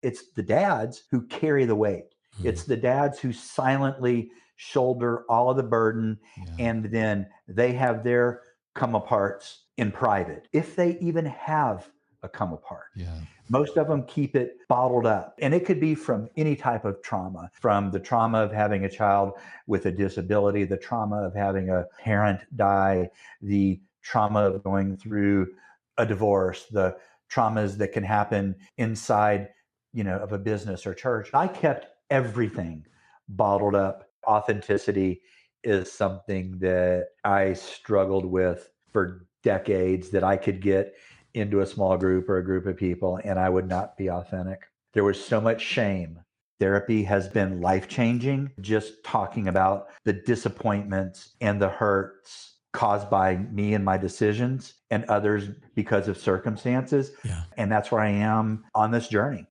it's the dads who carry the weight. It's the dads who silently shoulder all of the burden, Yeah. and then they have their come aparts in private, if they even have a come apart. Yeah. Most of them keep it bottled up. And it could be from any type of trauma, from the trauma of having a child with a disability, the trauma of having a parent die, the trauma of going through a divorce, the traumas that can happen inside, of a business or church. I kept everything bottled up. Authenticity is something that I struggled with for decades, that I could get into a small group or a group of people and I would not be authentic. There was so much shame. Therapy has been life-changing. Just talking about the disappointments and the hurts caused by me and my decisions and others because of circumstances. Yeah. And that's where I am on this journey.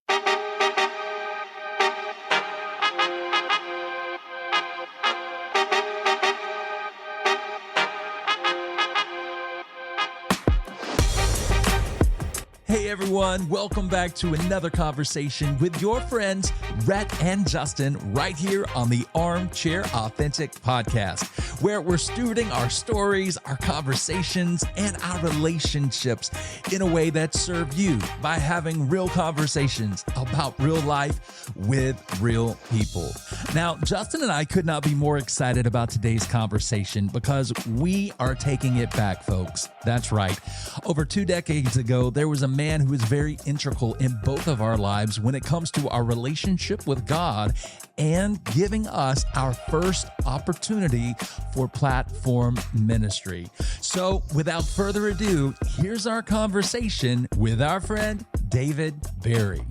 Hey everyone, welcome back to another conversation with your friends, Rhett and Justin, right here on the Armchair Authentic podcast, where we're stewarding our stories, our conversations, and our relationships in a way that serve you by having real conversations about real life with real people. Now, Justin and I could not be more excited about today's conversation because we are taking it back, folks. That's right. Over 2 decades ago, there was a man who is very integral in both of our lives when it comes to our relationship with God and giving us our first opportunity for platform ministry. So without further ado, here's our conversation with our friend, David Berry.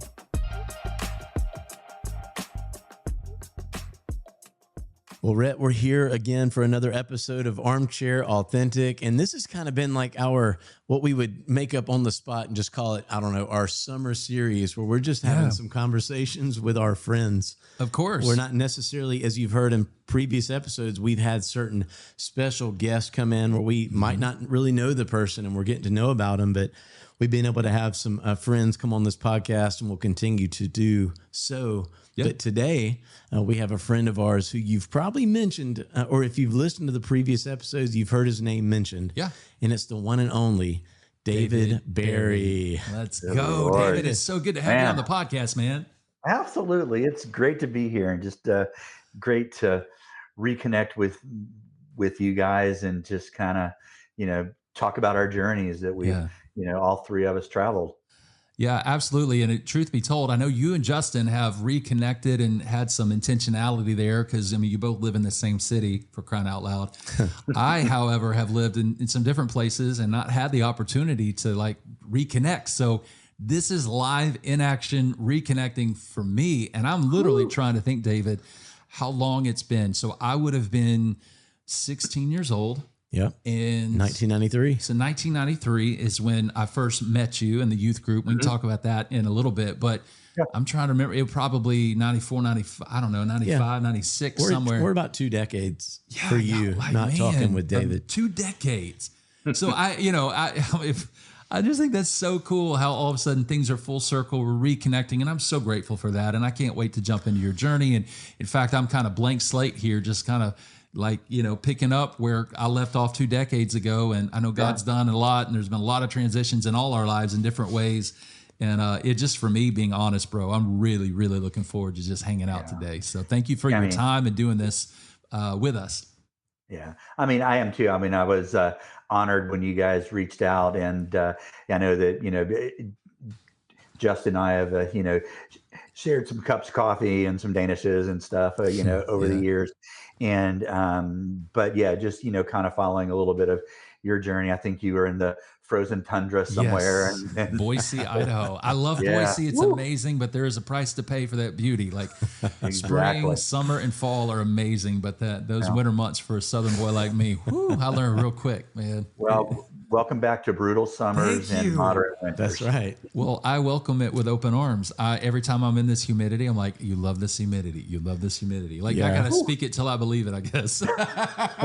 Well, Rhett, we're here again for another episode of Armchair Authentic. And this has kind of been like what we would make up on the spot and just call it, our summer series where we're just having some conversations with our friends. Of course. We're not necessarily, as you've heard in previous episodes, we've had certain special guests come in where we might not really know the person and we're getting to know about them, but we've been able to have some friends come on this podcast and we'll continue to do so. Yep. But today we have a friend of ours who you've probably mentioned, or if you've listened to the previous episodes, you've heard his name mentioned. Yeah. And it's the one and only David Berry. Let's go, Lord. David. It's so good to have you on the podcast, man. Absolutely. It's great to be here and just great to reconnect with you guys and just kind of, talk about our journeys that we, all three of us traveled. Yeah, absolutely. And truth be told, I know you and Justin have reconnected and had some intentionality there because, you both live in the same city, for crying out loud. I, however, have lived in some different places and not had the opportunity to reconnect. So this is live in action reconnecting for me. And I'm literally trying to think, David, how long it's been. So I would have been 16 years old. Yeah. In 1993. So 1993 is when I first met you in the youth group. We can talk about that in a little bit, but I'm trying to remember. It was probably 94, 95, I don't know, 95, 96, somewhere. We're about 2 decades for you, not talking with David. 2 decades. So I just think that's so cool how all of a sudden things are full circle. We're reconnecting, and I'm so grateful for that. And I can't wait to jump into your journey. And in fact, I'm kind of blank slate here, just kind of picking up where I left off 2 decades ago. And I know God's done a lot, and there's been a lot of transitions in all our lives in different ways. And it just, for me, being honest, bro, I'm really, really looking forward to just hanging out today. So thank you for your time and doing this with us. Yeah. I am too. I was honored when you guys reached out, and I know that, Justin and I have, shared some cups of coffee and some Danishes and stuff, over the years. And, but yeah, just, kind of following a little bit of your journey. I think you were in the frozen tundra somewhere. Yes. And Boise, Idaho. I love Boise. It's amazing, but there is a price to pay for that beauty. Spring, summer, and fall are amazing, but those winter months for a Southern boy like me, I learned real quick, man. Well, welcome back to brutal summers Thank and you. moderate winters. That's right. Well, I welcome it with open arms. Every time I'm in this humidity, I'm like, you love this humidity. You love this humidity. Like, I Yeah. got to speak it till I believe it, I guess.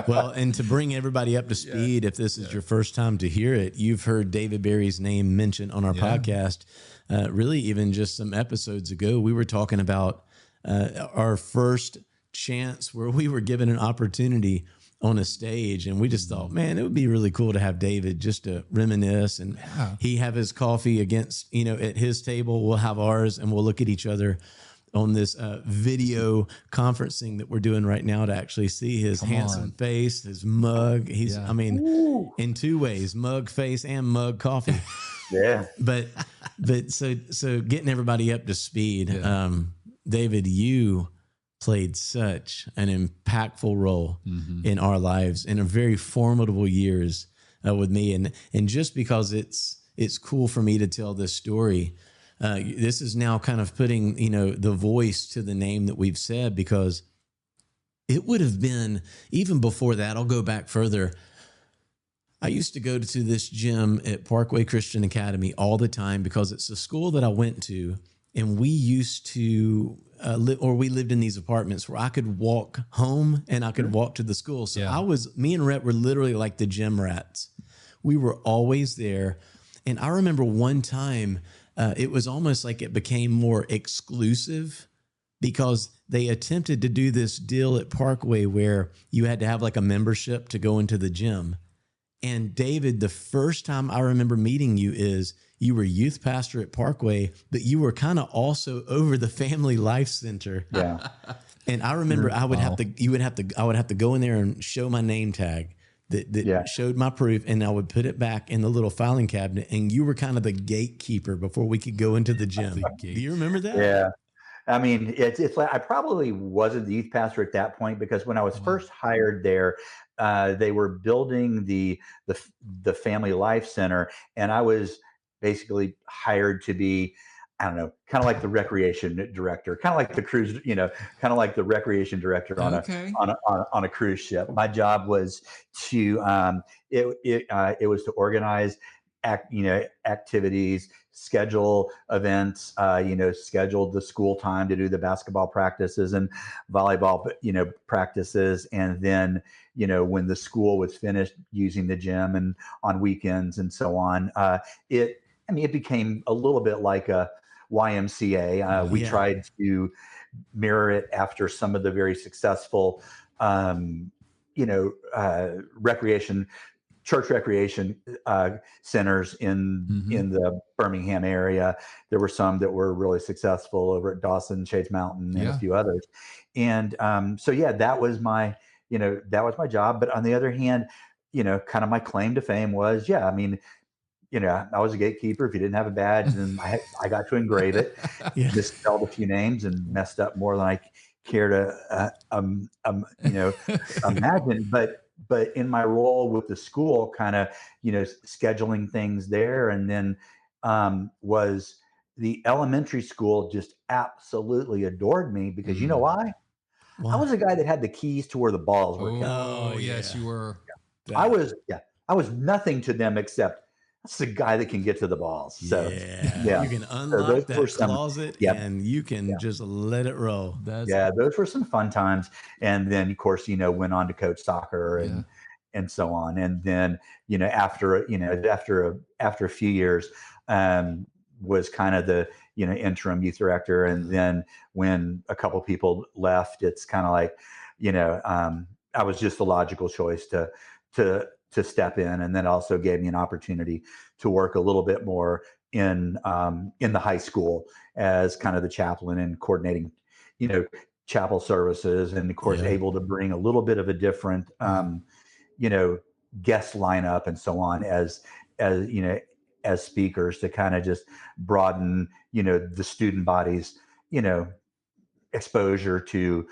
Well, and to bring everybody up to speed, if this is your first time to hear it, you've heard David Barry's name mentioned on our podcast. Really, even just some episodes ago, we were talking about our first chance where we were given an opportunity on a stage, and we just thought, man, it would be really cool to have David just to reminisce, and he have his coffee against, at his table, we'll have ours, and we'll look at each other on this video conferencing that we're doing right now to actually see his handsome face, his mug. He's, I mean, in two ways, mug face and mug coffee. Yeah. But so getting everybody up to speed, David, you played such an impactful role in our lives in a very formidable years with me. And just because it's cool for me to tell this story, this is now kind of putting, the voice to the name that we've said, because it would have been, even before that, I'll go back further. I used to go to this gym at Parkway Christian Academy all the time because it's the school that I went to. And we used to we lived in these apartments where I could walk home and I could walk to the school. So me and Rhett were literally like the gym rats. We were always there. And I remember one time, it was almost like it became more exclusive because they attempted to do this deal at Parkway where you had to have like a membership to go into the gym. And David, the first time I remember meeting you is you were youth pastor at Parkway, but you were kind of also over the Family Life Center. Yeah. And I remember I would have to go in there and show my name tag that showed my proof, and I would put it back in the little filing cabinet. And you were kind of the gatekeeper before we could go into the gym. Do you remember that? Yeah. I mean, it's like I probably wasn't the youth pastor at that point, because when I was first hired there, they were building the Family Life Center, and I was basically hired to be, I don't know, kind of like the recreation director, kind of like the cruise, kind of like the recreation director on a cruise ship. My job was to it was to organize activities, schedule events, schedule the school time to do the basketball practices and volleyball, practices. And then, when the school was finished using the gym and on weekends and so on, it became a little bit like a YMCA. We tried to mirror it after some of the very successful, church recreation centers in the Birmingham area. There were some that were really successful over at Dawson, Shades Mountain, and a few others. And that was my job. But on the other hand, kind of my claim to fame was, I was a gatekeeper. If you didn't have a badge, then I got to engrave it, misspelled a few names and messed up more than I care to imagine. But in my role with the school, kind of, scheduling things there, and then was the elementary school just absolutely adored me because you know why? I was a guy that had the keys to where the balls were kept. Oh, yes, you were. I was nothing to them except that's the guy that can get to the balls. So you can unlock that closet and you can just let it roll. Those were some fun times. And then of course, went on to coach soccer and so on. And then, after a few years, was kind of the, interim youth director. And then when a couple people left, it's kind of like, I was just the logical choice to step in, and then also gave me an opportunity to work a little bit more in the high school as kind of the chaplain and coordinating, chapel services, and of course able to bring a little bit of a different, guest lineup and so on as speakers to kind of just broaden, the student body's, exposure to,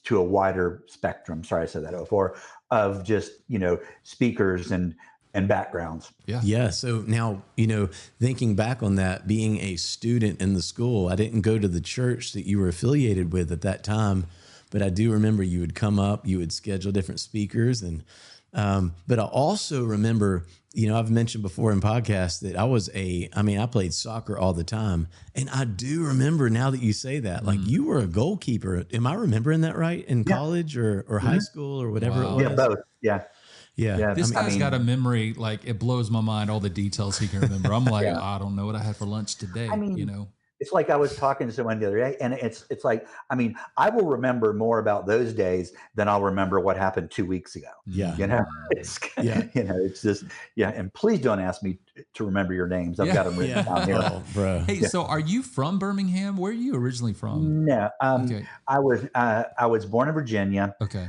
to a wider spectrum. Sorry, I said that before, of just, speakers and backgrounds. Yeah. So now, thinking back on that, being a student in the school, I didn't go to the church that you were affiliated with at that time, but I do remember you would come up, you would schedule different speakers, and But I also remember, I've mentioned before in podcasts that I played soccer all the time. And I do remember now that you say that, like you were a goalkeeper. Am I remembering that right? In college or high school or whatever it was? Yeah, both. Yeah. Yeah. This guy's got a memory, like it blows my mind, all the details he can remember. I'm like, I don't know what I had for lunch today, It's like I was talking to someone the other day, and it's like, I will remember more about those days than I'll remember what happened 2 weeks ago. Yeah. It's it's just, and please don't ask me to remember your names. I've got them written down here. Oh, bro. Hey, so are you from Birmingham? Where are you originally from? No, Okay. I was born in Virginia. Okay.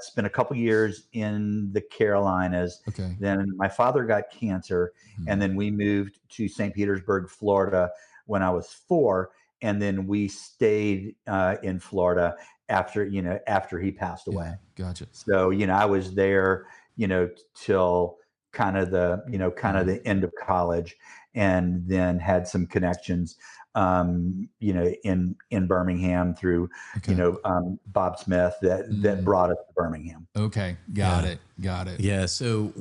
Spent a couple years in the Carolinas. Okay. Then my father got cancer, and then we moved to St. Petersburg, Florida, when I was 4, and then we stayed in Florida after he passed away. Gotcha. So I was there till kind of the end of college, and then had some connections in Birmingham through Bob Smith that brought us to Birmingham. Okay, got it. Yeah, so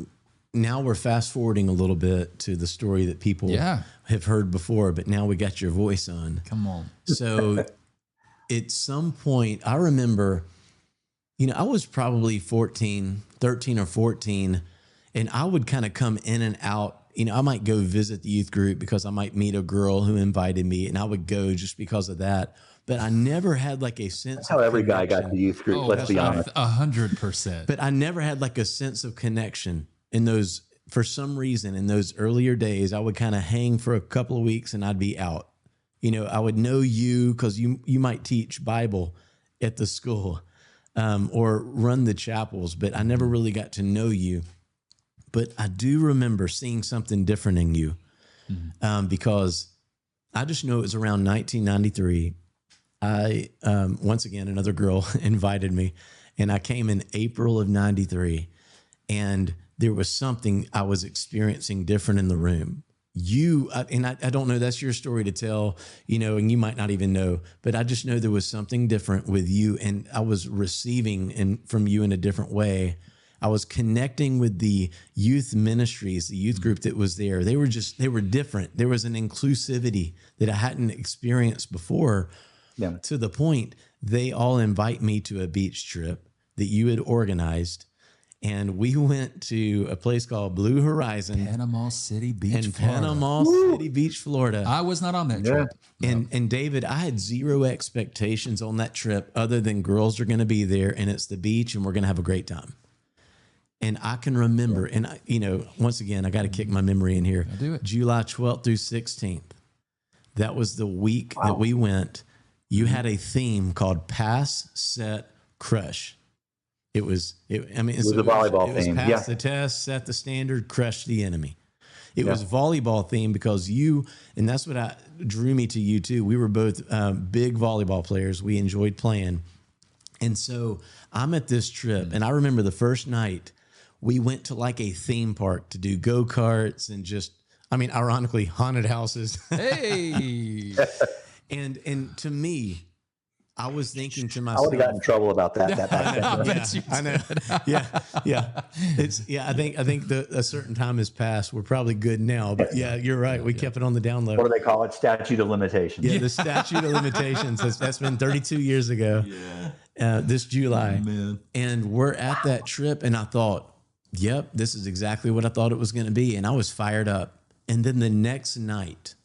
now we're fast forwarding a little bit to the story that people have heard before, but now we got your voice on. Come on. So at some point, I remember, I was probably 13 or 14, and I would kind of come in and out. I might go visit the youth group because I might meet a girl who invited me, and I would go just because of that. But I never had like a sense. That's how every guy got the youth group. Let's be honest. 100%. But I never had like a sense of connection in those. For some reason, in those earlier days, I would kind of hang for a couple of weeks and I'd be out. I would know you because you might teach Bible at the school or run the chapels, but I never really got to know you. But I do remember seeing something different in you because I just know it was around 1993. Once again, another girl invited me, and I came in April of 93, and there was something I was experiencing different in the room. I don't know, that's your story to tell, and you might not even know, but I just know there was something different with you, and I was receiving from you in a different way. I was connecting with the youth ministries, the youth group that was there. They were different. There was an inclusivity that I hadn't experienced before, to the point they all invite me to a beach trip that you had organized. And we went to a place called Blue Horizon. Panama City Beach, Florida. Panama City Beach, Florida. I was not on that trip. And David, I had zero expectations on that trip other than girls are going to be there and it's the beach and we're going to have a great time. And I can remember, and once again, I got to kick my memory in here. I'll do it. July 12th through 16th. That was the week that we went. You had a theme called Pass, Set, Crush. It was a volleyball theme. It was pass the test, set the standard, crush the enemy. It was volleyball theme because and that's what drew me to you too. We were both big volleyball players. We enjoyed playing. And so I'm at this trip, and I remember the first night we went to like a theme park to do go-karts and ironically, haunted houses. Hey. And to me, I was thinking to myself, I would have gotten in trouble about that back then. I know. Yeah. I think a certain time has passed. We're probably good now, but you're right. We kept it on the down low. What do they call it? Statute of limitations. Yeah, the statute of limitations. That's been 32 years ago. This July. Man. And we're at that trip, and I thought, yep, this is exactly what I thought it was going to be. And I was fired up. And then the next night,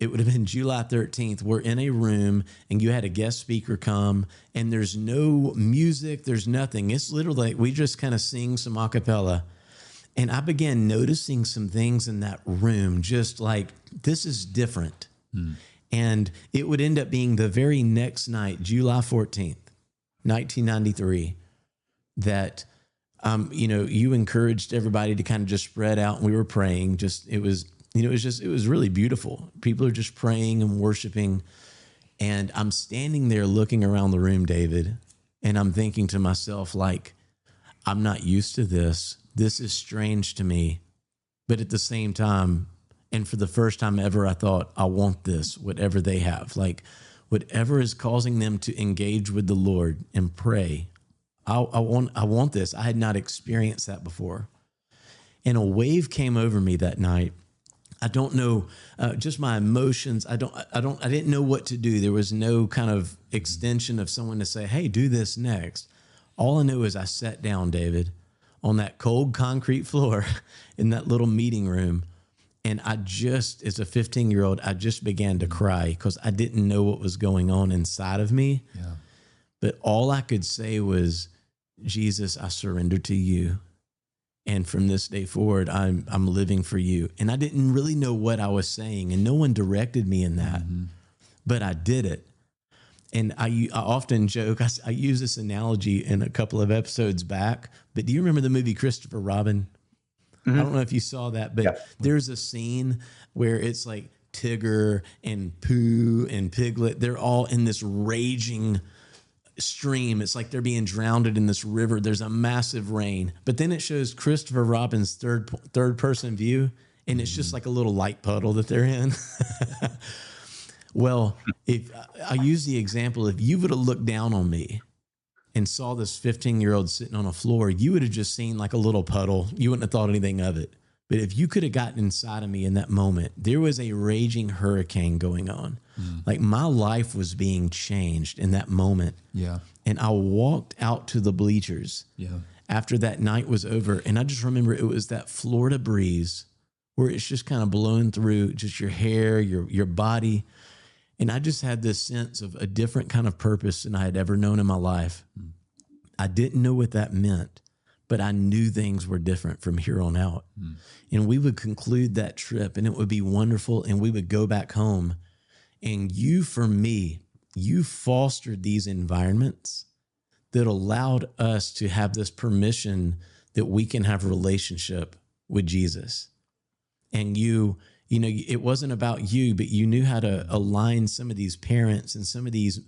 it would have been July 13th. We're in a room and you had a guest speaker come, and there's no music. There's nothing. It's literally like we just kind of sing some a cappella. And I began noticing some things in that room, just like, this is different. And it would end up being the very next night, July 14th, 1993, that, you encouraged everybody to kind of just spread out, and we were praying. It was really beautiful. People are just praying and worshiping. And I'm standing there looking around the room, David, and I'm thinking to myself, like, I'm not used to this. This is strange to me. But at the same time, and for the first time ever, I thought, I want this, whatever they have. Like, whatever is causing them to engage with the Lord and pray, I want this. I had not experienced that before. And a wave came over me that night. I don't know, just my emotions. I didn't know what to do. There was no kind of extension of someone to say, hey, do this next. All I knew is I sat down, David, on that cold concrete floor in that little meeting room. And I just, as a 15-year-old, I just began to cry because I didn't know what was going on inside of me. Yeah. But all I could say was, Jesus, I surrender to you. And from this day forward, I'm living for you. And I didn't really know what I was saying, and no one directed me in that, but I did it. And I often joke, I use this analogy in a couple of episodes back, but do you remember the movie Christopher Robin? I don't know if you saw that, but there's a scene where it's like Tigger and Pooh and Piglet. They're all in this raging stream. It's like they're being drowned in this river. There's a massive rain, but then it shows Christopher Robin's third person view, and it's just like a little light puddle that they're in. Well, if I use the example, if you would have looked down on me and saw this 15-year-old sitting on a floor, you would have just seen like a little puddle. You wouldn't have thought anything of it. But if you could have gotten inside of me in that moment, there was a raging hurricane going on. Like my life was being changed in that moment. Yeah. And I walked out to the bleachers after that night was over. And I just remember it was that Florida breeze where it's just kind of blowing through just your hair, your body. And I just had this sense of a different kind of purpose than I had ever known in my life. I didn't know what that meant, but I knew things were different from here on out. And we would conclude that trip and it would be wonderful. And we would go back home. And for me, you fostered these environments that allowed us to have this permission that we can have a relationship with Jesus. And it wasn't about you, but you knew how to align some of these parents and some of these,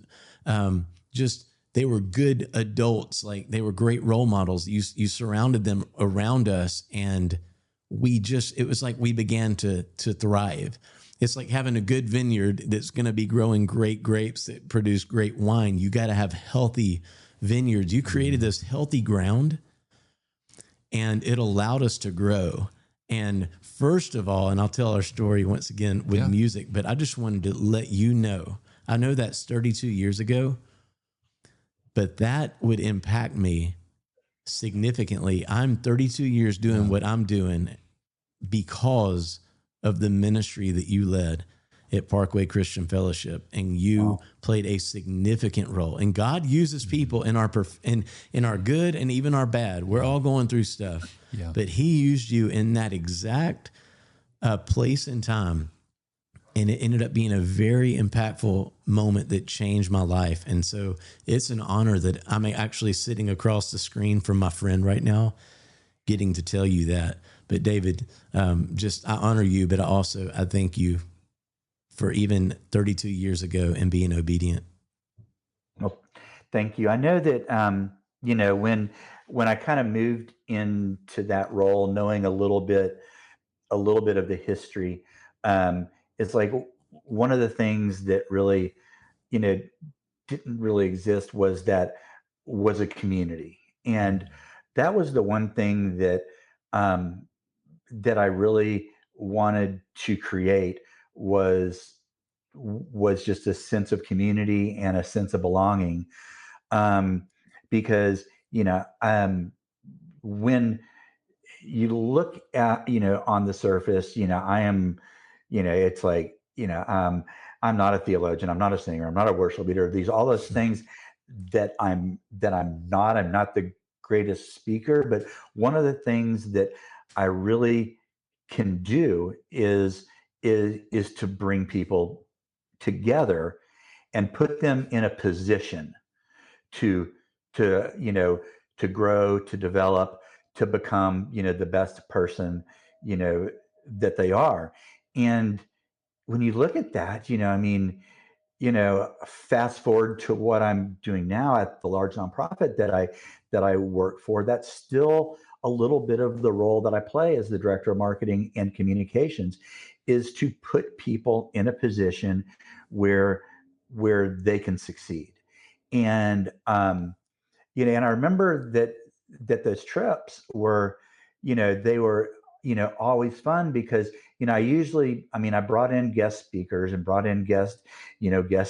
they were good adults. Like they were great role models. You surrounded them around us, and it was like we began to thrive. It's like having a good vineyard that's going to be growing great grapes that produce great wine. You got to have healthy vineyards. You created this healthy ground, and it allowed us to grow. And first of all, and I'll tell our story once again with music, but I just wanted to let you know, I know that's 32 years ago, but that would impact me significantly. I'm 32 years doing what I'm doing because of the ministry that you led at Parkway Christian Fellowship, and you played a significant role. And God uses people in our in our good and even our bad. We're all going through stuff, but He used you in that exact place and time, and it ended up being a very impactful moment that changed my life. And so it's an honor that I'm actually sitting across the screen from my friend right now, getting to tell you that. But David, I honor you, but I thank you for even 32 years ago and being obedient. Well, thank you. I know that, when I kind of moved into that role, knowing a little bit of the history, it's like one of the things that really, didn't really exist was a community. And that was the one thing that I really wanted to create was just a sense of community and a sense of belonging. Because, when you look at, on the surface, I am, it's like, I'm not a theologian, I'm not a singer, I'm not a worship leader, all those things that I'm not the greatest speaker, but one of the things that I really can do is to bring people together and put them in a position to grow, to develop, to become, the best person, that they are. And when you look at that, fast forward to what I'm doing now at the large nonprofit that I work for, that's still a little bit of the role that I play as the director of marketing and communications, is to put people in a position where they can succeed. And and I remember that those trips were, they were, always fun because, I brought in guest speakers and brought in guest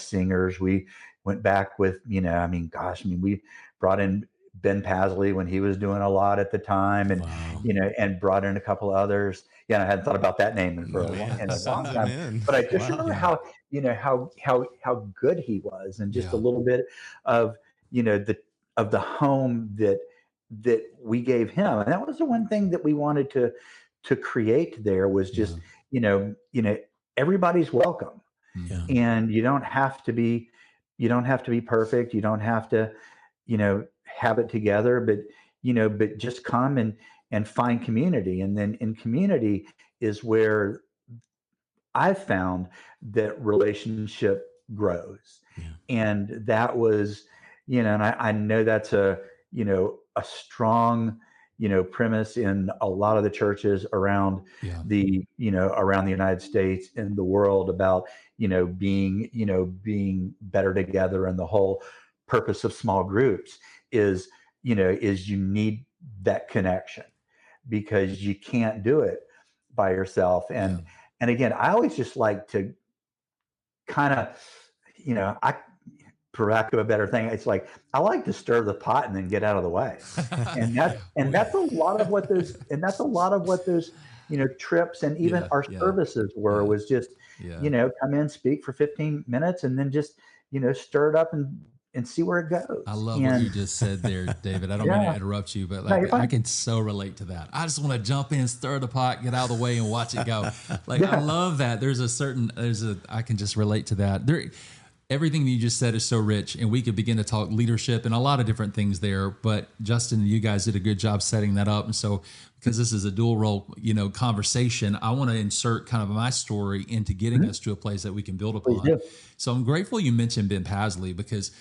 singers. We went back with, we brought in Ben Pasley when he was doing a lot at the time, and, Wow. and brought in a couple of others. Yeah, I hadn't thought about that name in a long time, but I just remember how, how good he was, and just a little bit of, the home that we gave him. And that was the one thing that we wanted to create there, was just, everybody's welcome. Yeah. And you don't have to be perfect. You don't have to, have it together, but just come and find community. And then in community is where I found that relationship grows. Yeah. And that was, and I know that's a strong, premise in a lot of the churches around around the United States and the world, about, being better together. And the whole purpose of small groups is you need that connection, because you can't do it by yourself. And again, I always just like to kind of, for lack of a better thing, it's like I like to stir the pot and then get out of the way. And that's a lot of what those trips and even our services were, was just come in, speak for 15 minutes, and then just stir it up and see where it goes. I love what you just said there, David. I don't mean to interrupt you, but I can so relate to that. I just want to jump in, stir the pot, get out of the way, and watch it go. I love that. I can just relate to that. Everything you just said is so rich, and we could begin to talk leadership and a lot of different things there. But Justin, you guys did a good job setting that up. And so, because this is a dual role, conversation, I want to insert kind of my story into getting us to a place that we can build upon. So I'm grateful you mentioned Ben Pasley, because,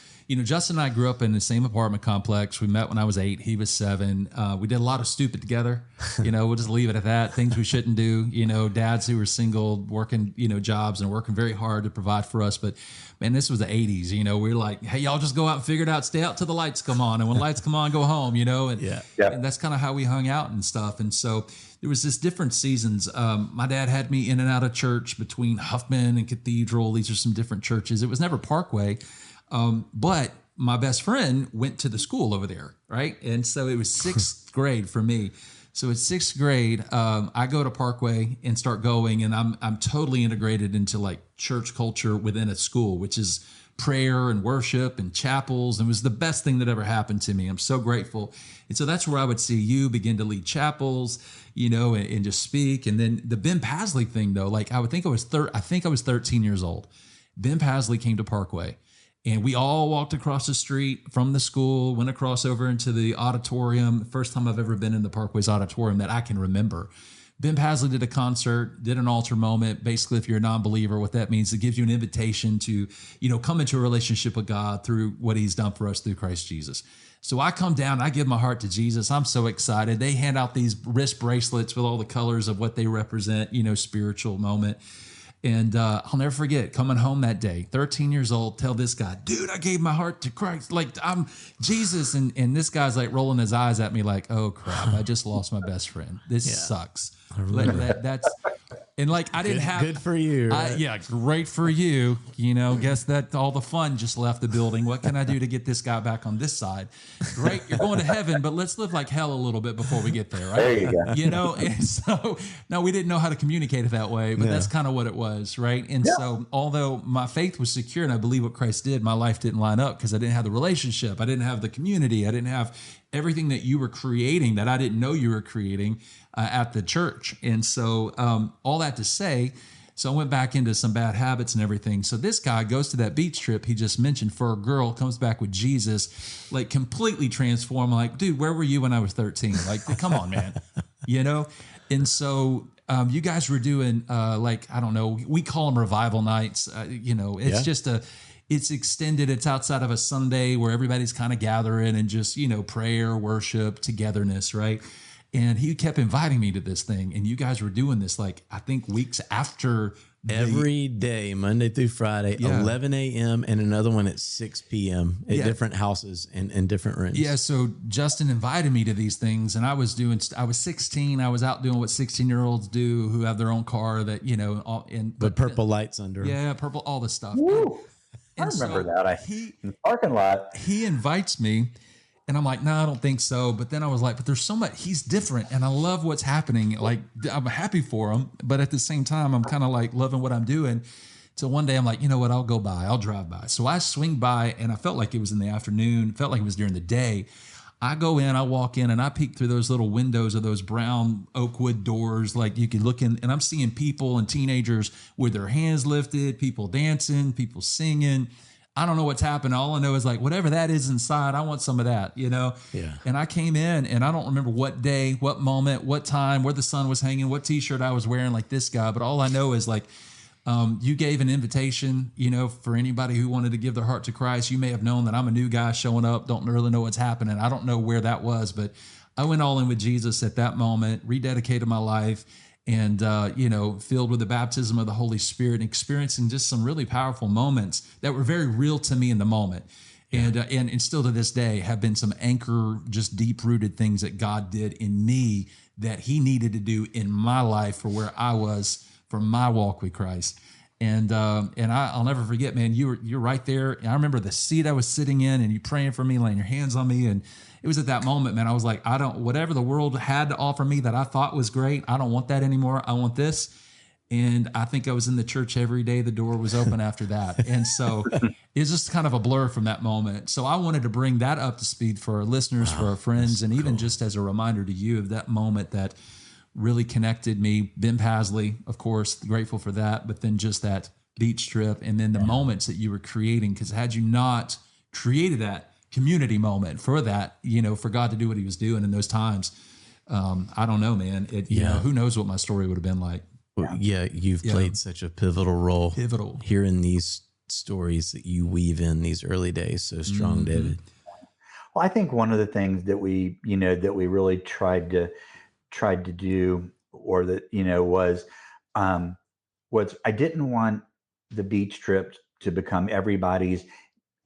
Justin and I grew up in the same apartment complex. We met when I was 8, he was 7. We did a lot of stupid together. We'll just leave it at that. Things we shouldn't do. Dads who were single, working, jobs and working very hard to provide for us. But man, this was the 80s. We were like, hey, y'all just go out and figure it out. Stay out till the lights come on. And when lights come on, go home, and that's kind of how we hung out and stuff. And so there was this different seasons. My dad had me in and out of church between Huffman and Cathedral. These are some different churches. It was never Parkway. But my best friend went to the school over there, right? And so it was 6th grade for me. So it's 6th grade. I go to Parkway and start going, and I'm totally integrated into like church culture within a school, which is prayer and worship and chapels. And it was the best thing that ever happened to me. I'm so grateful. And so that's where I would see you begin to lead chapels, and just speak. And then the Ben Pasley thing, though, like I think I was 13 years old. Ben Pasley came to Parkway. And we all walked across the street from the school, went across over into the auditorium. First time I've ever been in the Parkway's auditorium that I can remember. Ben Pasley did a concert, did an altar moment. Basically, if you're a non-believer, what that means, it gives you an invitation to, come into a relationship with God through what he's done for us through Christ Jesus. So I come down, I give my heart to Jesus. I'm so excited. They hand out these wrist bracelets with all the colors of what they represent, spiritual moment. And I'll never forget coming home that day, 13 years old, tell this guy, dude, I gave my heart to Christ. Like, I'm Jesus. And this guy's like rolling his eyes at me like, oh, crap, I just lost my best friend. This sucks. That's and like I didn't have good for you. Right? Great for you. Guess that all the fun just left the building. What can I do to get this guy back on this side? Great, you're going to heaven, but let's live like hell a little bit before we get there, right? There you go. And so no, we didn't know how to communicate it that way, but that's kind of what it was, right? And so although my faith was secure and I believe what Christ did, my life didn't line up because I didn't have the relationship, I didn't have the community, I didn't have everything that you were creating that I didn't know you were creating at the church. And so all that to say, so I went back into some bad habits and everything. So this guy goes to that beach trip he just mentioned for a girl, comes back with Jesus, like completely transformed. I'm like, dude, where were you when I was 13? Like, come on, man, And so you guys were doing I don't know, we call them revival nights. It's just it's extended. It's outside of a Sunday where everybody's kind of gathering and just, prayer, worship, togetherness, right? And he kept inviting me to this thing. And you guys were doing this, like, I think weeks after. Every day, Monday through Friday, Yeah. 11 a.m. and another one at 6 p.m. at different houses and different rooms. Yeah. So Justin invited me to these things, and I was 16. I was out doing what 16-year-olds do who have their own car that, The purple lights under 'em. Yeah, purple, all this stuff. Woo! I And remember so that. In the parking lot. He invites me, and I'm like, no, I don't think so. But then I was like, but there's so much, he's different. And I love what's happening. Like, I'm happy for him. But at the same time, I'm kind of like loving what I'm doing. So one day I'm like, you know what? I'll go by. I'll drive by. So I swing by, and I felt like it was in the afternoon. Felt like it was during the day. I go in, I walk in, and I peek through those little windows of those brown oak wood doors. Like, you could look in, and I'm seeing people and teenagers with their hands lifted, people dancing, people singing. I don't know what's happened. All I know is, like, whatever that is inside, I want some of that, Yeah. And I came in, and I don't remember what day, what moment, what time, where the sun was hanging, what t-shirt I was wearing, like this guy. But all I know is, like, you gave an invitation, for anybody who wanted to give their heart to Christ. You may have known that I'm a new guy showing up, don't really know what's happening. I don't know where that was, but I went all in with Jesus at that moment, rededicated my life, and, filled with the baptism of the Holy Spirit, and experiencing just some really powerful moments that were very real to me in the moment. Yeah. And still to this day have been some anchor, just deep rooted things that God did in me that he needed to do in my life for where I was for my walk with Christ. And I'll never forget, man, you're right there. And I remember the seat I was sitting in, and you praying for me, laying your hands on me. And it was at that moment, man, I was like, whatever the world had to offer me that I thought was great, I don't want that anymore. I want this. And I think I was in the church every day. The door was open after that. And so it's just kind of a blur from that moment. So I wanted to bring that up to speed for our listeners, for our friends, and even just as a reminder to you of that moment that really connected me. Ben Pasley, of course, grateful for that, but then just that beach trip, and then the moments that you were creating, because had you not created that community moment for that, for God to do what he was doing in those times, I don't know, man. Who knows what my story would have been like. Yeah, you've played such a pivotal role. Hearing these stories that you weave in these early days so strong, David. Well, I think one of the things that we really tried to do, or that, was I didn't want the beach trip to become everybody's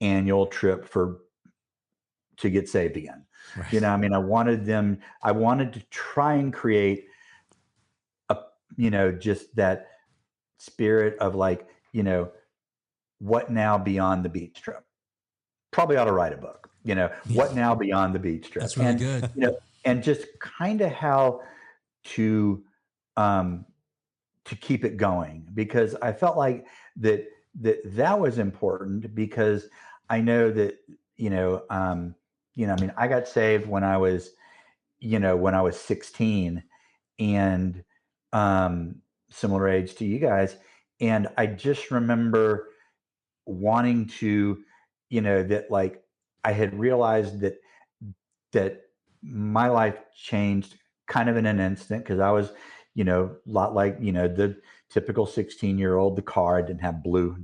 annual trip to get saved again. Right. I wanted to try and create just that spirit of, like, what now beyond the beach trip? Probably ought to write a book, what now beyond the beach trip? That's really good. And just kind of how to keep it going, because I felt like that was important, because I know that, I got saved when I was 16, and similar age to you guys. And I just remember wanting to, that, like, I had realized that my life changed kind of in an instant, because I was, a lot like, the typical 16-year-old. The car didn't have blue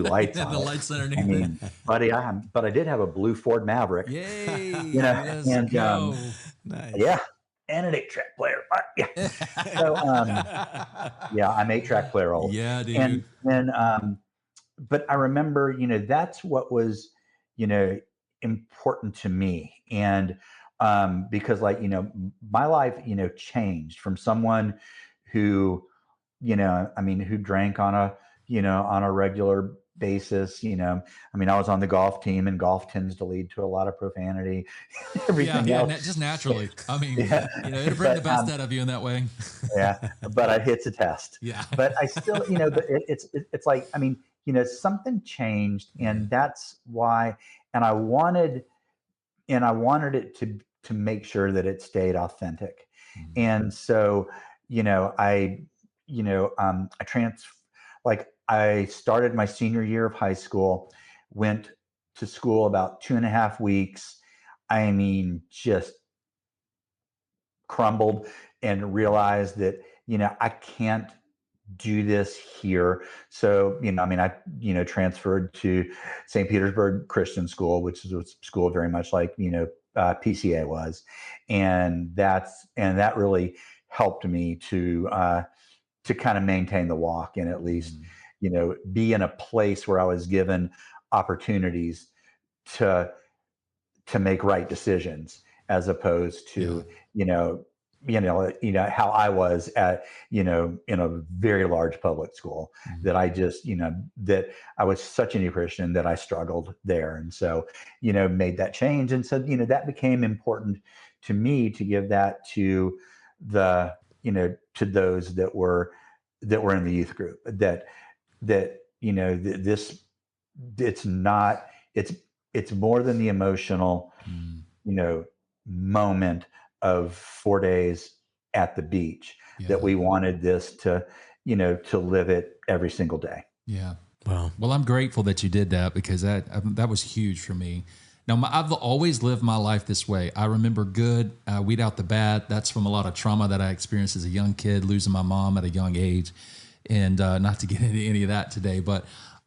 lights on the it. lights underneath. But I did have a blue Ford Maverick. Yay! And Nice. Yeah, and an 8-track player. Yeah. So I'm 8-track player old. Yeah, dude. And but I remember, that's what was, important to me. And because, like, my life, changed from someone who, who drank on a regular basis. I was on the golf team, and golf tends to lead to a lot of profanity. Everything else. Just naturally. It'll bring the best out of you in that way. Yeah, but it hits a test. Yeah. But I still, but it's like, something changed, and that's why. And I wanted it to make sure that it stayed authentic. Mm-hmm. And so, I started my senior year of high school, went to school about 2.5 weeks. Just crumbled, and realized that, I can't do this here. So, I transferred to St. Petersburg Christian School, which is a school very much like, PCA was, and that really helped me to kind of maintain the walk and at least, be in a place where I was given opportunities to make right decisions, as opposed to, how I was at, in a very large public school, that I just, that I was such a new Christian that I struggled there. And so, made that change. And so, that became important to me to give that to to those that were in the youth group, this, it's more than the emotional, moment of 4 days at the beach, that we wanted this to live it every single day. Yeah. Wow. Well, I'm grateful that you did that, because that was huge for me. Now, I've always lived my life this way. I remember good, weed out the bad. That's from a lot of trauma that I experienced as a young kid, losing my mom at a young age. And not to get into any of that today, but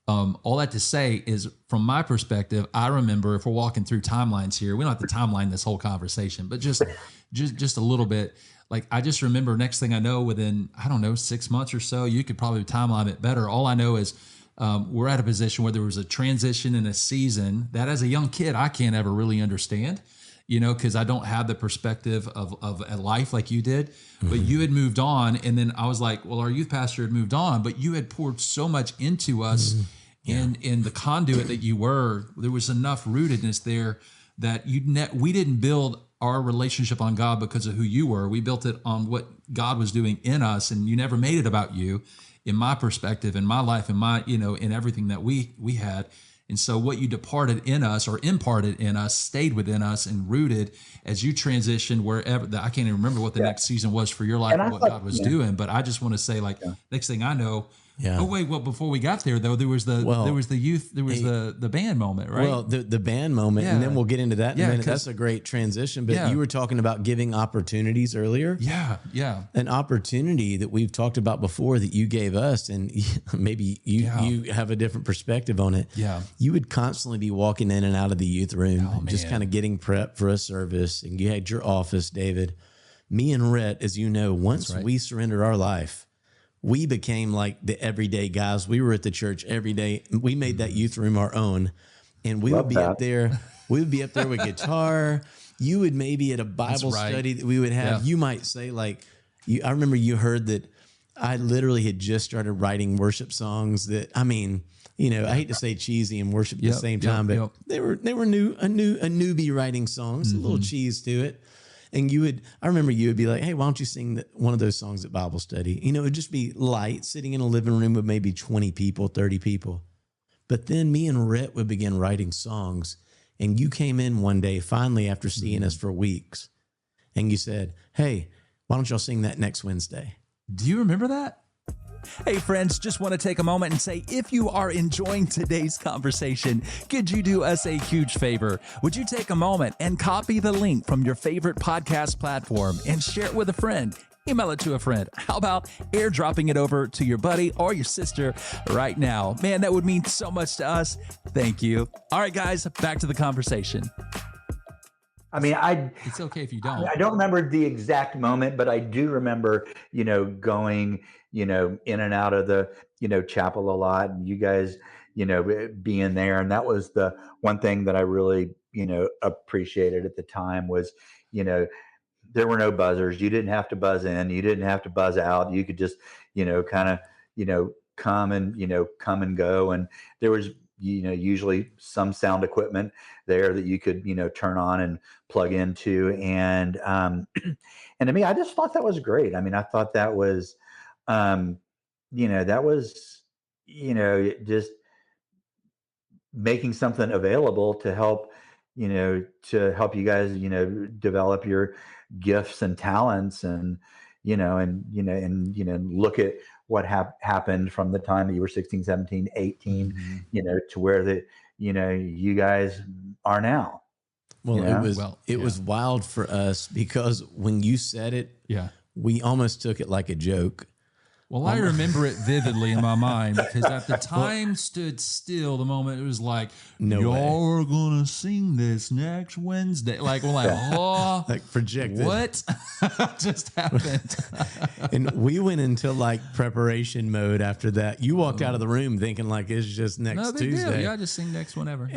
all that to say is, from my perspective, I remember, if we're walking through timelines here, we don't have to timeline this whole conversation, but just a little bit. Like, I just remember, next thing I know, within, 6 months or so, you could probably timeline it better. All I know is we're at a position where there was a transition in a season that, as a young kid, I can't ever really understand, because I don't have the perspective of a life like you did. But you had moved on, and then I was like, well, our youth pastor had moved on, but you had poured so much into us, in the conduit that you were. There was enough rootedness there that we didn't build our relationship on God because of who you were. We built it on what God was doing in us, and you never made it about you, in my perspective, in my life, in my, in everything that we had. And so what you departed in us, or imparted in us, stayed within us and rooted as you transitioned wherever. I can't even remember what the next season was for your life, and what God was doing. But I just want to say, next thing I know. Yeah. Oh wait, well, before we got there though, there was the youth, there was the band moment, right? Well, the band moment, and then we'll get into that in a minute. That's a great transition. But you were talking about giving opportunities earlier. Yeah. An opportunity that we've talked about before that you gave us, and maybe you have a different perspective on it. Yeah. You would constantly be walking in and out of the youth room, just kind of getting prepped for a service, and you had your office, David. Me and Rhett, as you know, once we surrendered our life, we became like the everyday guys. We were at the church every day. We made that youth room our own, and we would be up there. We would be up there with guitar. You would maybe at a Bible study that we would have. You might say, I remember you heard that I literally had just started writing worship songs that, I hate to say cheesy and worship at the same time, but they were a newbie writing songs, a little cheese to it. And I remember you would be like, hey, why don't you sing one of those songs at Bible study? It would just be light, sitting in a living room with maybe 20 people, 30 people. But then me and Rhett would begin writing songs. And you came in one day, finally, after seeing us for weeks. And you said, hey, why don't y'all sing that next Wednesday? Do you remember that? Hey friends, just want to take a moment and say, if you are enjoying today's conversation, could you do us a huge favor? Would you take a moment and copy the link from your favorite podcast platform and share it with a friend? Email it to a friend. How about airdropping it over to your buddy or your sister right now? Man, that would mean so much to us. Thank you. All right, guys, back to the conversation. It's okay if you don't. I don't remember the exact moment, but I do remember, going, in and out of the, chapel a lot, and you guys, being there. And that was the one thing that I really, appreciated at the time was, there were no buzzers. You didn't have to buzz in. You didn't have to buzz out. You could just, kind of, come and go. And there was, usually some sound equipment there that you could, turn on and plug into. And, and to me, I just thought that was great. I thought that was, that was, just making something available to help, to help you guys, develop your gifts and talents, and, and look at what happened from the time that you were 16, 17, 18, to where you guys are now. Well, it was wild for us, because when you said it, we almost took it like a joke. Well, I remember it vividly in my mind because at the time stood still the moment it was like, No y'all are going to sing this next Wednesday. Like, we're like, oh, like projected. what just happened? And we went into like preparation mode after that. You walked out of the room thinking like it's just next No big Tuesday. deal. Yeah, just sing next whenever.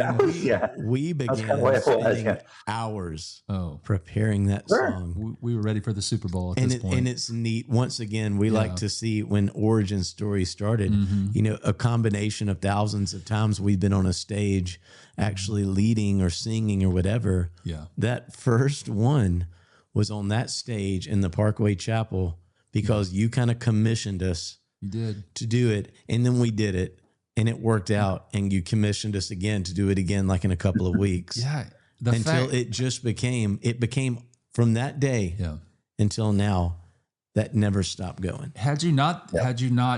We began spending hours preparing that song. We were ready for the Super Bowl at this point. And it's neat. Once again, we like to see when origin story started, you know, a combination of thousands of times we've been on a stage actually leading or singing or whatever. Yeah. That first one was on that stage in the Parkway Chapel because you kind of commissioned us to do it. And then we did it and it worked out. And you commissioned us again to do it again, like in a couple of weeks. It just became from that day until now, that never stopped going. Had you not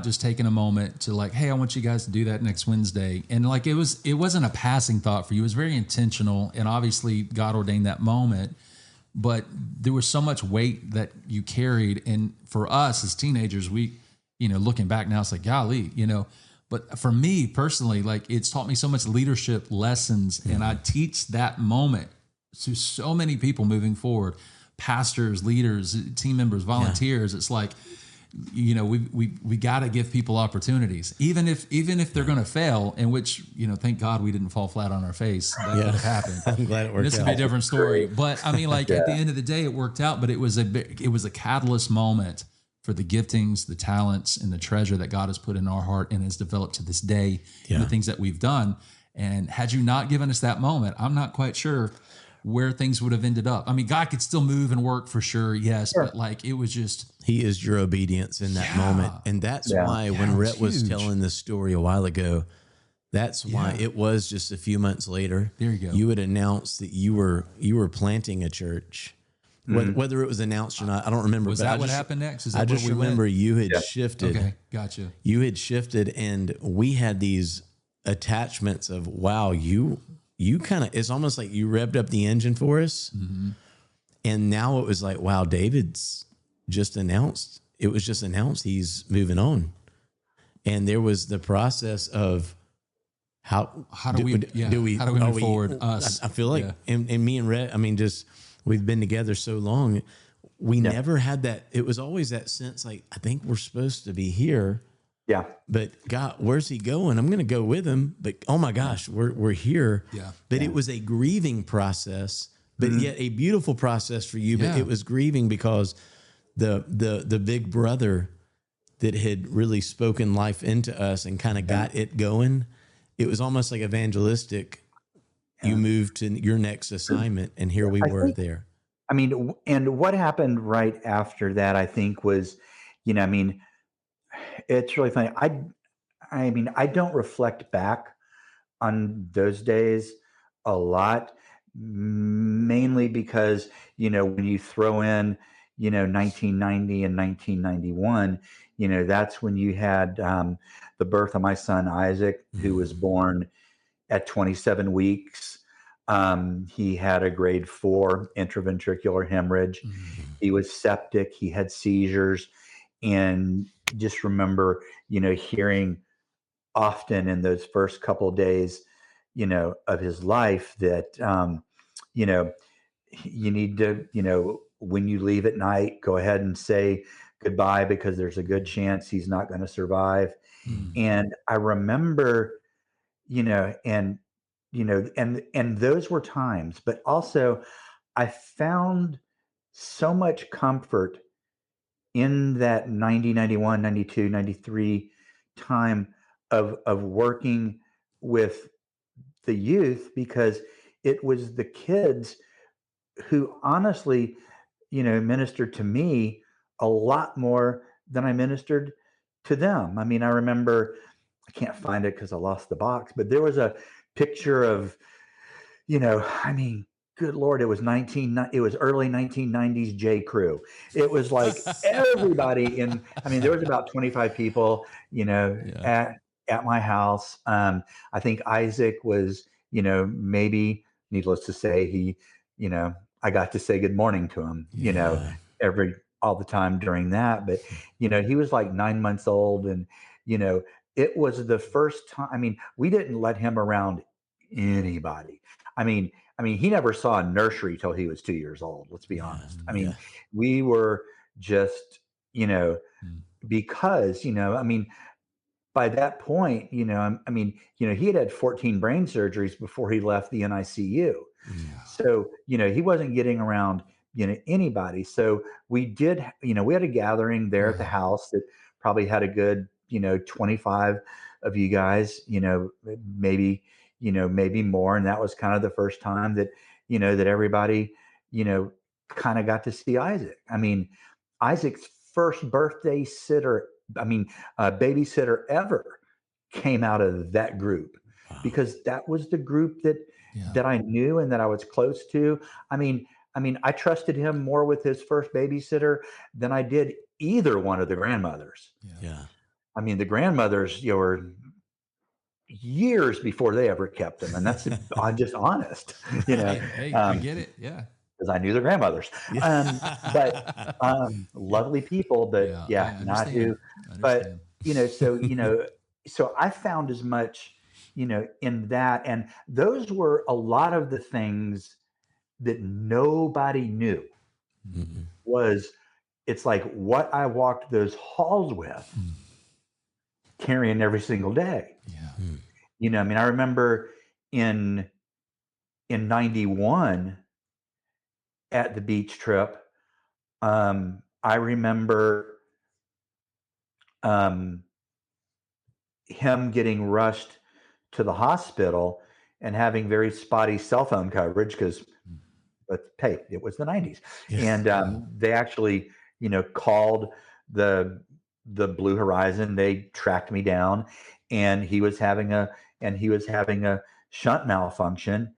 just taken a moment to like, hey, I want you guys to do that next Wednesday. And like, it wasn't a passing thought for you. It was very intentional. And obviously God ordained that moment, but there was so much weight that you carried. And for us as teenagers, we, you know, looking back now, it's like, golly, you know, but for me personally, like it's taught me so much leadership lessons. And I teach that moment to so many people moving forward. Pastors, leaders, team members, volunteers. It's like, you know, we got to give people opportunities, even if they're going to fail. In which, you know, thank God we didn't fall flat on our face. That could have happened. I'm glad it worked out. This would be a different story. But I mean, like at the end of the day, it worked out. But it was a catalyst moment for the giftings, the talents, and the treasure that God has put in our heart and has developed to this day. And the things that we've done. And had you not given us that moment, I'm not quite sure where things would have ended up. I mean, God could still move and work for sure, yes, but like it was just... He is your obedience in that moment. And that's why when Rhett was telling this story a while ago, that's why it was just a few months later. There you go. You had announced that you were planting a church. Whether it was announced or not, I don't remember. Was that what happened next? Is that I just remember you had shifted. Okay, gotcha. You had shifted and we had these attachments of, wow, you kind of, it's almost like you revved up the engine for us. And now it was like, wow, David's just announced. It was just announced he's moving on. And there was the process of how do we move forward? Us. I feel like, and me and Rhett, I mean, just, we've been together so long. We never had that. It was always that sense like, I think we're supposed to be here. Yeah. But God, where's he going? I'm going to go with him. But oh my gosh, we're here. Yeah. But it was a grieving process, but yet a beautiful process for you. But it was grieving because the big brother that had really spoken life into us and kind of got it going. It was almost like evangelistic. You moved to your next assignment and here we were there. I mean, and what happened right after that, I think was, you know, I mean, it's really funny. I mean, I don't reflect back on those days a lot, mainly because, you know, when you throw in, you know, 1990 and 1991, you know, that's when you had the birth of my son, Isaac, who was born at 27 weeks. He had a grade 4 intraventricular hemorrhage. He was septic. He had seizures. And just remember, you know, hearing often in those first couple of days, you know, of his life that, you know, you need to, you know, when you leave at night, go ahead and say goodbye because there's a good chance he's not going to survive. And I remember, you know, and those were times, but also I found so much comfort in that 90, 91, 92, 93 time of working with the youth, because it was the kids who honestly, you know, ministered to me a lot more than I ministered to them. I mean, I remember, I can't find it because I lost the box, but there was a picture of, you know, I mean, good Lord, it was early 1990s J. Crew. It was like everybody I mean, there was about 25 people, you know, at my house. I think Isaac was, you know, maybe, needless to say, he, you know, I got to say good morning to him, you know, every all the time during that. But, he was like 9 months old. And, it was the first time. I mean, we didn't let him around anybody. He never saw a nursery till he was 2 years old. Let's be honest. We were just, because, by that point, he had 14 brain surgeries before he left the NICU. Yeah. So, he wasn't getting around, anybody. So we did, we had a gathering there at the house that probably had a good, 25 of you guys, maybe, maybe more. And that was kind of the first time that, that everybody, kind of got to see Isaac. Isaac's first birthday babysitter ever came out of that group. Wow. Because that was the group that I knew and that I was close to. I trusted him more with his first babysitter than I did either one of the grandmothers. Yeah. The grandmothers, were years before they ever kept them. And that's, I'm just honest, Hey, I get it. Yeah. Because I knew the grandmothers. But lovely people, but not who. But, so I found as much, in that. And those were a lot of the things that nobody knew. It's like what I walked those halls with, carrying every single day. I remember in 91 at the beach trip, I remember him getting rushed to the hospital and having very spotty cell phone coverage because, hey, it was the 90s. And they actually, called the Blue Horizon. They tracked me down, and he was having a shunt malfunction,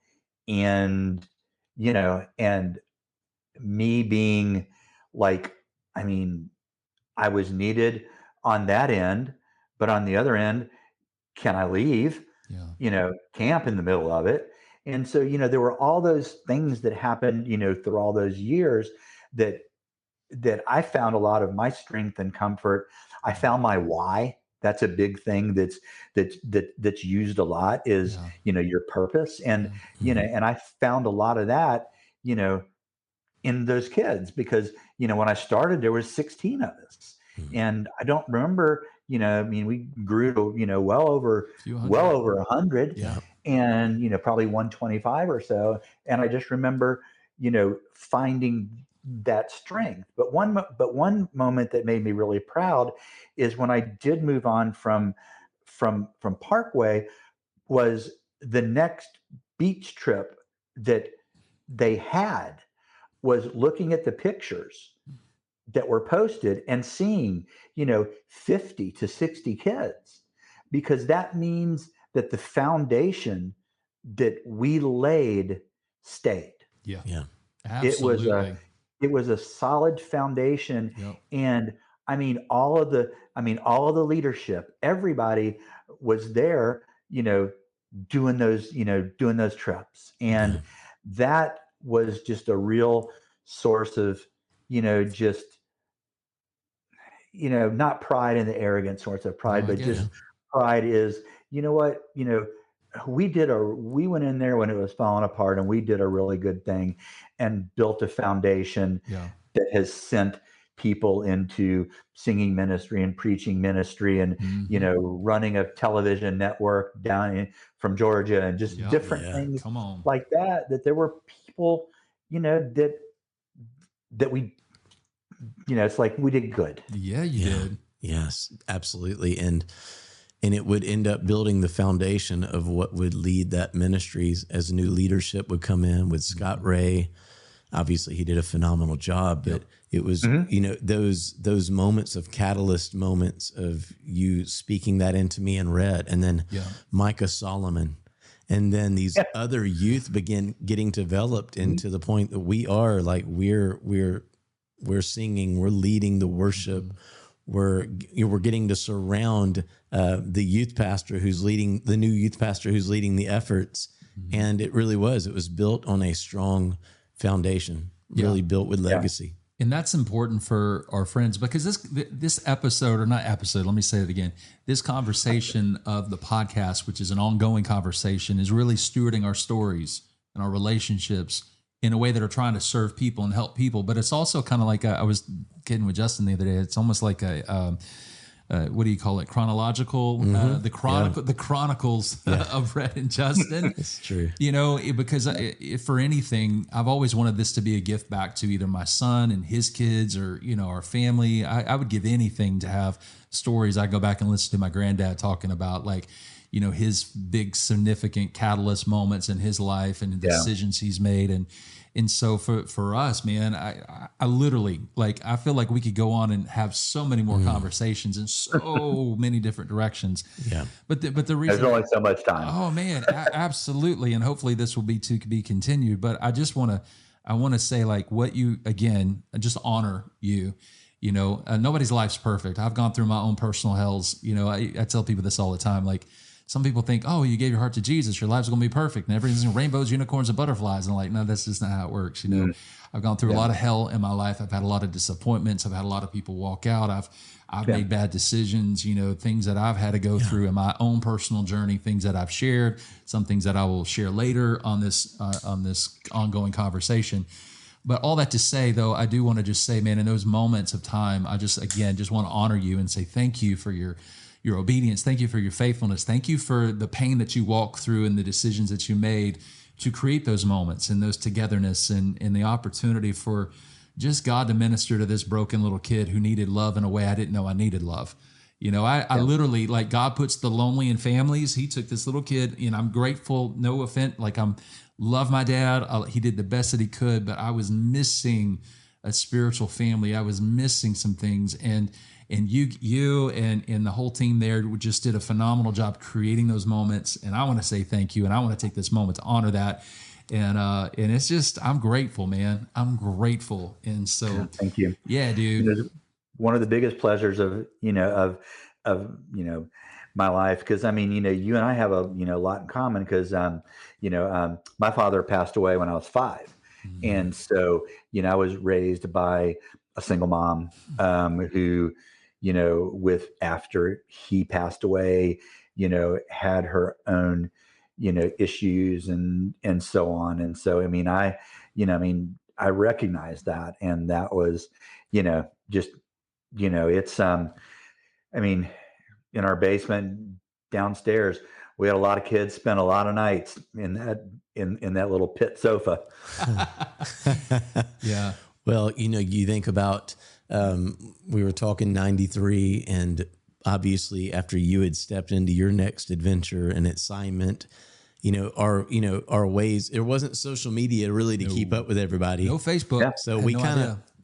and and me being like, I was needed on that end, but on the other end, can I leave? Camp in the middle of it. And so, there were all those things that happened, through all those years that I found a lot of my strength and comfort. I found my why. That's a big thing that's used a lot is, your purpose. And, and I found a lot of that, in those kids, because, when I started, there was 16 of us. And I don't remember, we grew to, well over 100 and, probably 125 or so. And I just remember, finding that strength. But one moment that made me really proud is when I did move on from Parkway was the next beach trip that they had was looking at the pictures that were posted and seeing, 50 to 60 kids, because that means that the foundation that we laid stayed. Yeah. Absolutely. It was a solid foundation. And all of the leadership, everybody was there, doing those trips. And that was just a real source of, just, not pride in the arrogant sorts of pride, but just pride is, what, we went in there when it was falling apart, and we did a really good thing and built a foundation that has sent people into singing ministry and preaching ministry and, running a television network down from Georgia and just different things like that there were people, that we, it's like we did good. Yeah, you did. Yes, absolutely. And it would end up building the foundation of what would lead that ministries as new leadership would come in with Scott Ray. Obviously, he did a phenomenal job, but it was, those moments of catalyst moments of you speaking that into me and Rhett, and then Micah Solomon. And then these other youth begin getting developed into the point that we are like, we're singing, we're leading the worship. We're getting to surround the youth pastor who's leading the new youth pastor who's leading the efforts. And it was built on a strong foundation, really built with legacy. And that's important for our friends, because this episode, or not episode, let me say it again. This conversation of the podcast, which is an ongoing conversation, is really stewarding our stories and our relationships in a way that are trying to serve people and help people. But it's also kind of like I was kidding with Justin the other day. It's almost like a what do you call it? Chronological, the chronicles of Rhett and Justin. It's true. Because for anything, I've always wanted this to be a gift back to either my son and his kids, or, our family. I would give anything to have stories. I go back and listen to my granddad talking about, like, his big significant catalyst moments in his life and the decisions he's made. And so for us, man, I literally, like, I feel like we could go on and have so many more conversations in so many different directions. Yeah. But the reason, there's only so much time. Oh man, absolutely. And hopefully this will be to be continued. But I want to say, like, what you, again, just honor you. Nobody's life's perfect. I've gone through my own personal hells. I tell people this all the time. Like, some people think, oh, you gave your heart to Jesus, your life's going to be perfect and everything's rainbows, unicorns, and butterflies. And I'm like, no, that's just not how it works. I've gone through a lot of hell in my life. I've had a lot of disappointments. I've had a lot of people walk out. I've made bad decisions, things that I've had to go through in my own personal journey, things that I've shared, some things that I will share later on this ongoing conversation. But all that to say, though, I do want to just say, man, in those moments of time, I just want to honor you and say thank you for your obedience. Thank you for your faithfulness. Thank you for the pain that you walked through and the decisions that you made to create those moments and those togetherness and the opportunity for just God to minister to this broken little kid who needed love in a way I didn't know I needed love. I literally, like, God puts the lonely in families. He took this little kid, and I'm grateful, no offense. Like, love my dad. He did the best that he could, but I was missing a spiritual family. I was missing some things. And you and the whole team there just did a phenomenal job creating those moments. And I want to say thank you. And I want to take this moment to honor that. And it's just, I'm grateful, man. I'm grateful. And so thank you. Yeah, dude. One of the biggest pleasures of my life, because you and I have a lot in common, because my father passed away when I was 5. Mm-hmm. And so I was raised by a single mom who after he passed away, had her own issues and so on. And so I recognize that, and that was just it's in our basement downstairs, we had a lot of kids spend a lot of nights in that little pit sofa. Yeah. Well, you think about, we were talking 93, and obviously after you had stepped into your next adventure and assignment, our ways, there wasn't social media really to keep up with everybody. No Facebook. Yeah. So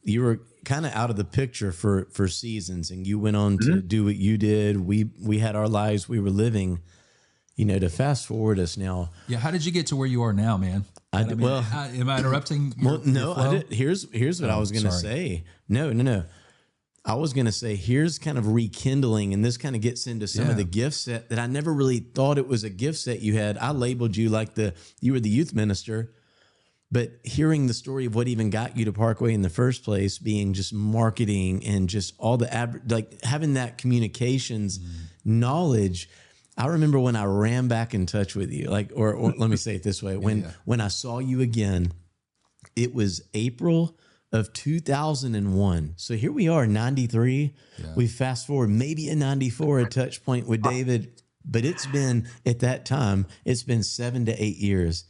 you were kind of out of the picture for seasons, and you went on to do what you did. We had our lives we were living, to fast forward us now. Yeah. How did you get to where you are now, man? Am I interrupting? No, I did. Here's what I was going to say. No. I was going to say, here's kind of rekindling, and this kind of gets into some of the gift set that I never really thought it was a gift set you had. I labeled you like you were the youth minister, but hearing the story of what even got you to Parkway in the first place, being just marketing and just all the having that communications knowledge. I remember when I ran back in touch with you, or let me say it this way. When I saw you again, it was April of 2001. So here we are, 93. Yeah. We fast forward maybe in 94, a touch point with David. But it's been, at that time, it's been 7 to 8 years.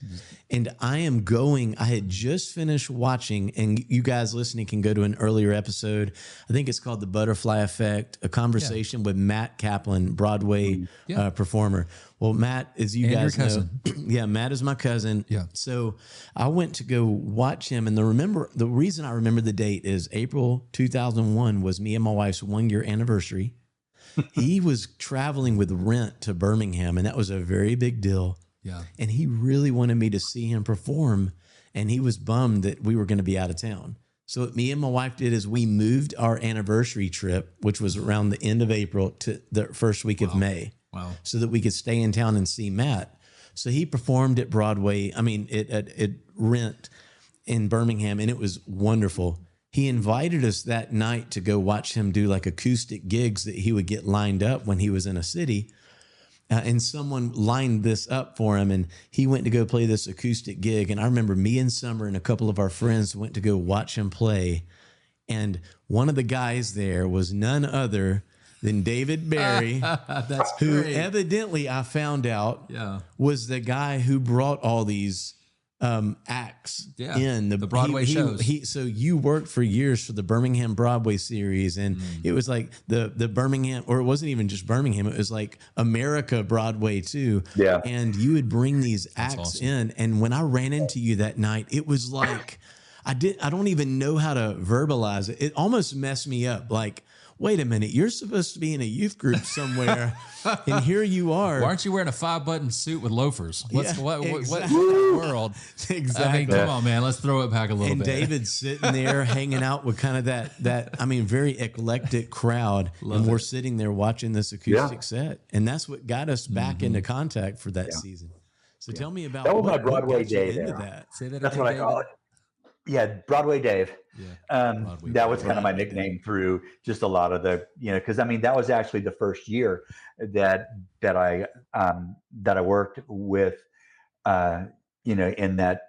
And I had just finished watching, and you guys listening can go to an earlier episode. I think it's called The Butterfly Effect, a conversation with Matt Kaplan, Broadway performer. Well, Matt, as you guys know, Matt is my cousin. Yeah. So I went to go watch him. And the reason I remember the date is April 2001 was me and my wife's 1-year anniversary. He was traveling with Rent to Birmingham, and that was a very big deal. Yeah. And he really wanted me to see him perform, and he was bummed that we were going to be out of town. So what me and my wife did is we moved our anniversary trip, which was around the end of April, to the first week of May. Wow. So that we could stay in town and see Matt. So he performed at Broadway, at Rent in Birmingham, and it was wonderful. he invited us that night to go watch him do like acoustic gigs that he would get lined up when he was in a city. And someone lined this up for him, and he went to go play this acoustic gig. And I remember me and Summer and a couple of our friends went to go watch him play. And one of the guys there was none other than David Barry, who evidently I found out was the guy who brought all these acts in the Broadway shows. So you worked for years for the Birmingham Broadway series, and it was like the Birmingham, or it wasn't even just Birmingham, it was like America Broadway too. Yeah. And you would bring these acts in, and when I ran into you that night, it was like I don't even know how to verbalize it. It almost messed me up. Like, wait a minute, you're supposed to be in a youth group somewhere, and here you are. Why aren't you wearing a 5-button suit with loafers? What in the world? Exactly. I mean, come on, man. Let's throw it back a little bit. And David's sitting there hanging out with kind of that very eclectic crowd. We're sitting there watching this acoustic set. And that's what got us back into contact for that season. So tell me about that was my what Broadway got you day into there. that. Say that That's again, what I call it. Yeah, Broadway Dave. Broadway that was kind of my Broadway nickname through just a lot of the, because I mean that was actually the first year that I worked with, in that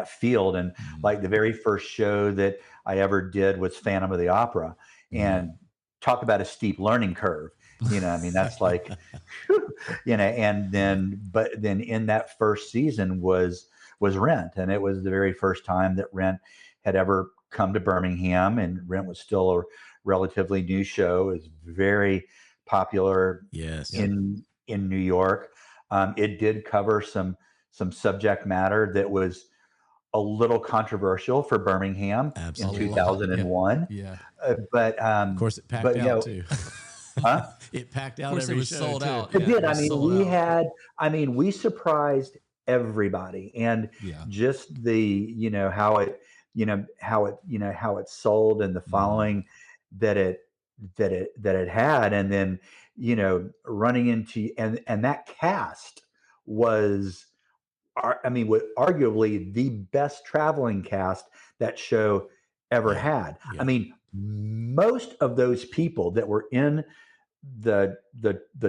field, and like the very first show that I ever did was Phantom of the Opera, and talk about a steep learning curve. I mean that's like, and then in that first season was Rent, and it was the very first time that Rent had ever come to Birmingham, and Rent was still a relatively new show. It was very popular in New York. It did cover some subject matter that was a little controversial for Birmingham in 2001. But of course it packed out too. Huh? It packed out. Of course, every it was show sold too. out. It did. I mean, we surprised everybody, and just the how it sold, and the following that it had, and then running into, and that cast was arguably the best traveling cast that show ever had. I mean, most of those people that were in the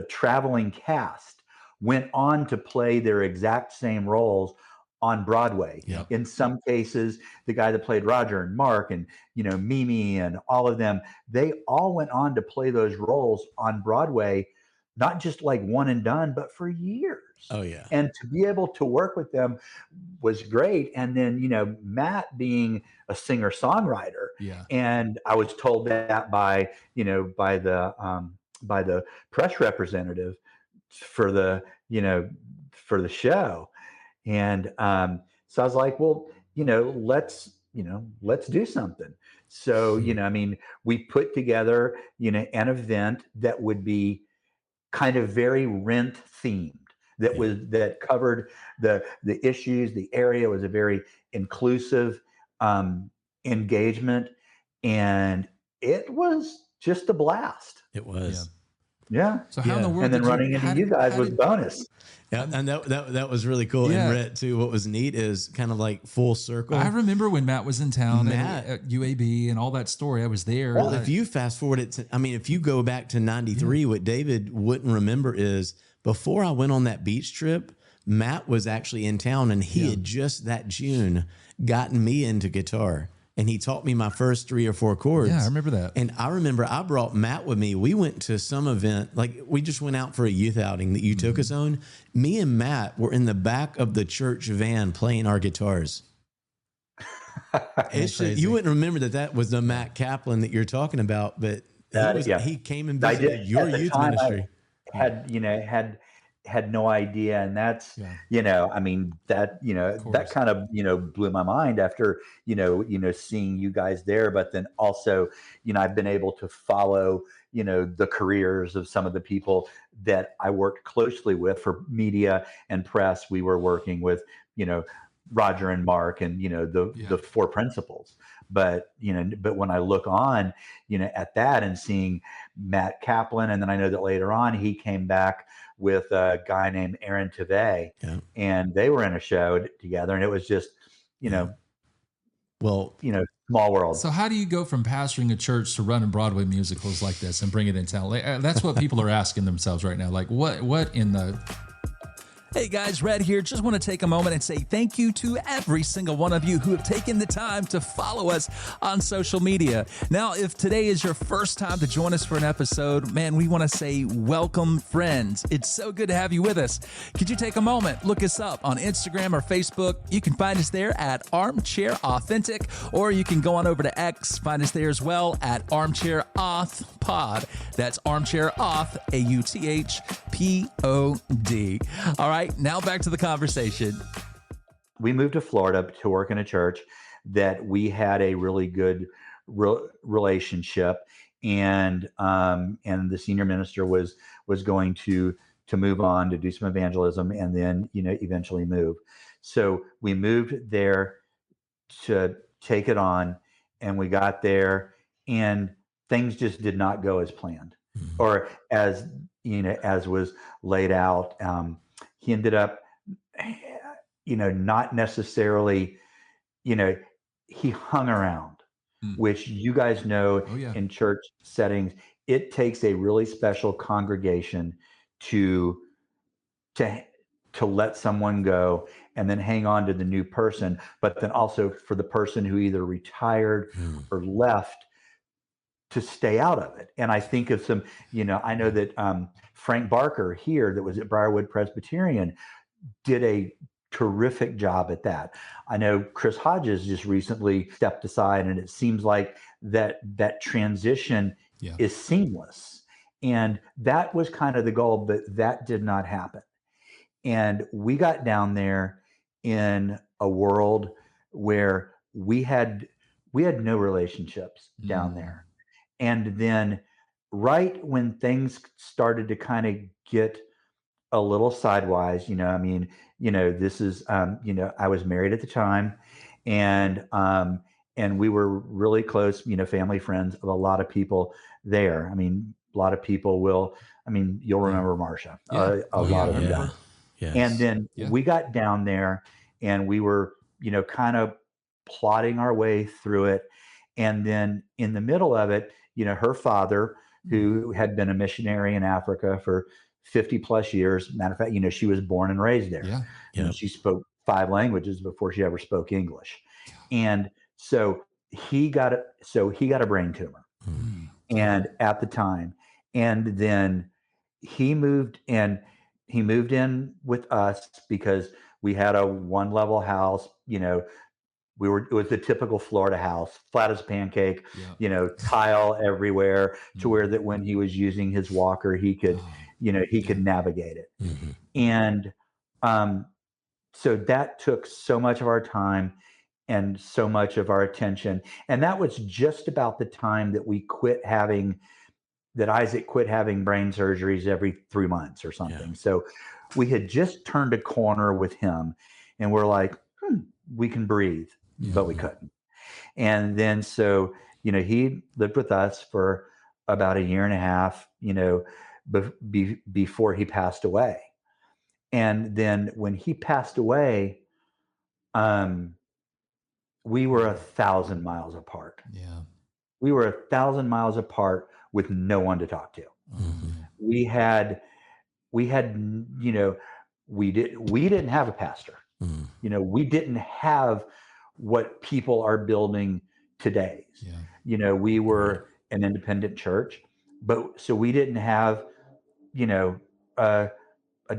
traveling cast went on to play their exact same roles on Broadway. In some cases, the guy that played Roger and Mark, and Mimi, and all of them, they all went on to play those roles on Broadway, not just like one and done, but for years. Oh yeah. And to be able to work with them was great. And then Matt being a singer-songwriter, and I was told that by the press representative for the show. And so I was like, well, let's do something. So, we put together, an event that would be kind of very Rent themed, that covered the issues. The area was a very inclusive engagement, and it was just a blast. It was. Yeah. So how in the world? And then running into you guys was bonus. Yeah, and that was really cool. And Rhett too. What was neat is kind of like full circle. I remember when Matt was in town at UAB and all that story. I was there. Well, if you fast forward it, if you go back to '93, what David wouldn't remember is before I went on that beach trip, Matt was actually in town, and he had just that June gotten me into guitar. And he taught me my first 3 or 4 chords. Yeah, I remember that. And I remember I brought Matt with me. We went to some event, like we just went out for a youth outing that you took us on. Me and Matt were in the back of the church van playing our guitars. You wouldn't remember that was the Matt Kaplan that you're talking about, but he came and visited your youth ministry. Had no idea, and that's that kind of blew my mind after seeing you guys there. But then also I've been able to follow the careers of some of the people that I worked closely with for media and press. We were working with Roger and Mark, and the 4 principals. But when I look on at that and seeing Matt Kaplan, and then I know that later on he came back with a guy named Aaron Tveit, and they were in a show together, and it was just Well, small world. So how do you go from pastoring a church to running Broadway musicals like this and bring it in town? That's what people are asking themselves right now. Like, what in the... Hey guys, Red here. Just want to take a moment and say thank you to every single one of you who have taken the time to follow us on social media. Now, if today is your first time to join us for an episode, man, we want to say welcome, friends. It's so good to have you with us. Could you take a moment, look us up on Instagram or Facebook? You can find us there at Armchair Authentic, or you can go on over to X, find us there as well at Armchair Auth Pod. That's Armchair Auth, AUTHPOD. All right. Now back to the conversation. We moved to Florida to work in a church that we had a really good relationship, and the senior minister was going to move on to do some evangelism, and then eventually move. So we moved there to take it on, and we got there, and things just did not go as planned, or as was laid out. He ended up, not necessarily, he hung around, which you guys know. Oh, yeah. In church settings, it takes a really special congregation to let someone go and then hang on to the new person, but then also for the person who either retired or left to stay out of it. And I think of some, I know that Frank Barker here, that was at Briarwood Presbyterian, did a terrific job at that. I know Chris Hodges just recently stepped aside, and it seems like that transition is seamless. And that was kind of the goal, but that did not happen. And we got down there in a world where we had no relationships down there. And then right when things started to kind of get a little sidewise, this is, I was married at the time, and we were really close, family friends of a lot of people there. A lot of people you'll remember Marcia, a lot of them. Yes. And then we got down there, and we were, kind of plodding our way through it. And then in the middle of it, her father, who had been a missionary in Africa for 50 plus years. Matter of fact, she was born and raised there. Yeah. She spoke 5 languages before she ever spoke English. And so he got a brain tumor. And at the time, and then he moved in with us because we had a 1-level house, it was the typical Florida house, flat as a pancake, tile everywhere, to where that when he was using his walker, he could, could navigate it. And so that took so much of our time and so much of our attention. And that was just about the time that Isaac quit having brain surgeries every 3 months or something. So we had just turned a corner with him, and we're like, we can breathe. But we couldn't. And then, so, he lived with us for about 1.5 years, before he passed away. And then when he passed away, we were 1,000 miles apart. We were 1,000 miles apart with no one to talk to. We didn't have a pastor. We didn't have what people are building today. We were an independent church, but so we didn't have, a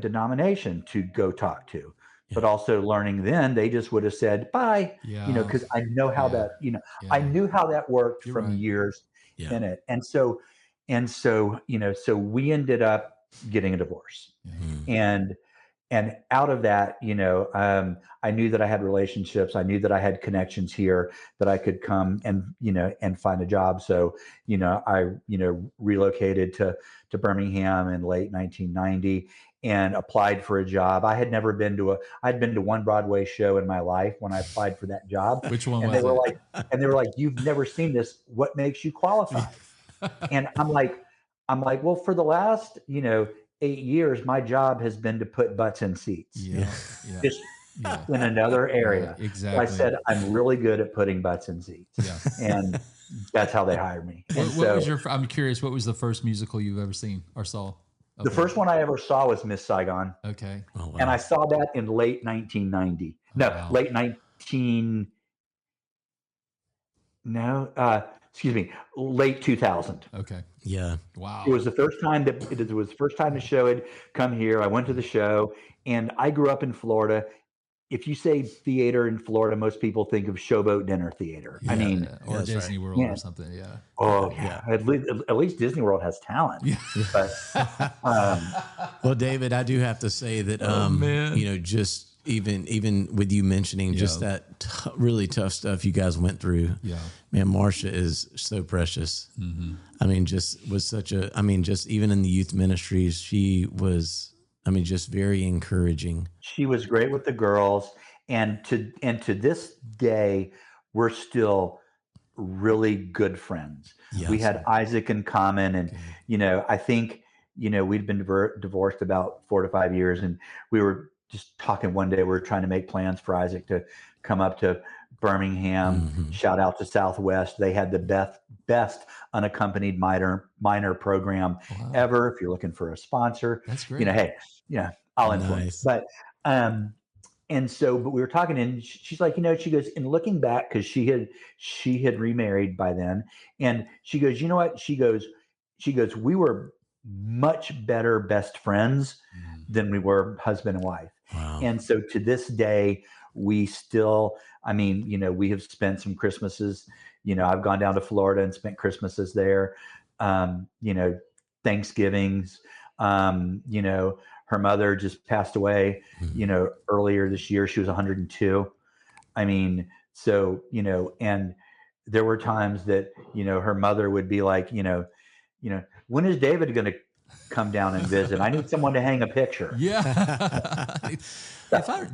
denomination to go talk to. But also learning then, they just would have said bye, because I know how that, I knew how that worked from years in it. And so, so we ended up getting a divorce. And out of that, I knew that I had relationships. I knew that I had connections here that I could come and, and find a job. So, I, relocated to Birmingham in late 1990 and applied for a job. I'd been to one Broadway show in my life when I applied for that job. Which one and was they it? were like, you've never seen this. What makes you qualify? And I'm like, well, for the last, 8 years, my job has been to put butts in seats. in another area. Yeah, exactly. So I said, I'm really good at putting butts in seats. Yeah. And that's how they hired me. And What was your? I'm curious. What was the first musical you've ever seen or saw? the first one I ever saw was Miss Saigon. Okay. Oh, wow. And I saw that in late 1990. No, Wow. late 19. No, excuse me, late 2000. Okay. Yeah. Wow. It was the first time the show had come here. I went to the show, and I grew up in Florida. If you say theater in Florida, most people think of Showboat Dinner Theater. Yeah, I mean, or that's Disney right. World Yeah. or something. Yeah. oh yeah, at least Disney World has talent. Yeah. But Well, David, I do have to say that, man. you know, just even with you mentioning just that really tough stuff you guys went through. Yeah. Man, Marcia is so precious. I mean, just was such a, I mean, just even in the youth ministries, she was, I mean, just very encouraging. she was great with the girls, and to this day, we're still really good friends. Yes. We had Isaac in common, and I think we'd been divorced about 4 to 5 years, and we were just talking one day. We were trying to make plans for Isaac to come up to Birmingham. Shout out to Southwest. They had the best unaccompanied minor program ever. If you're looking for a sponsor, That's great. hey, I'll influence. Nice. But but we were talking, and she's like, she goes, in looking back, because she had remarried by then, and she goes, you know what? She goes, we were much better best friends than we were husband and wife. Wow. And so to this day, we still, we have spent some Christmases, I've gone down to Florida and spent Christmases there, Thanksgivings, her mother just passed away, earlier this year. She was 102. And there were times that, her mother would be like, when is David going to come down and visit? I need someone to hang a picture. Yeah.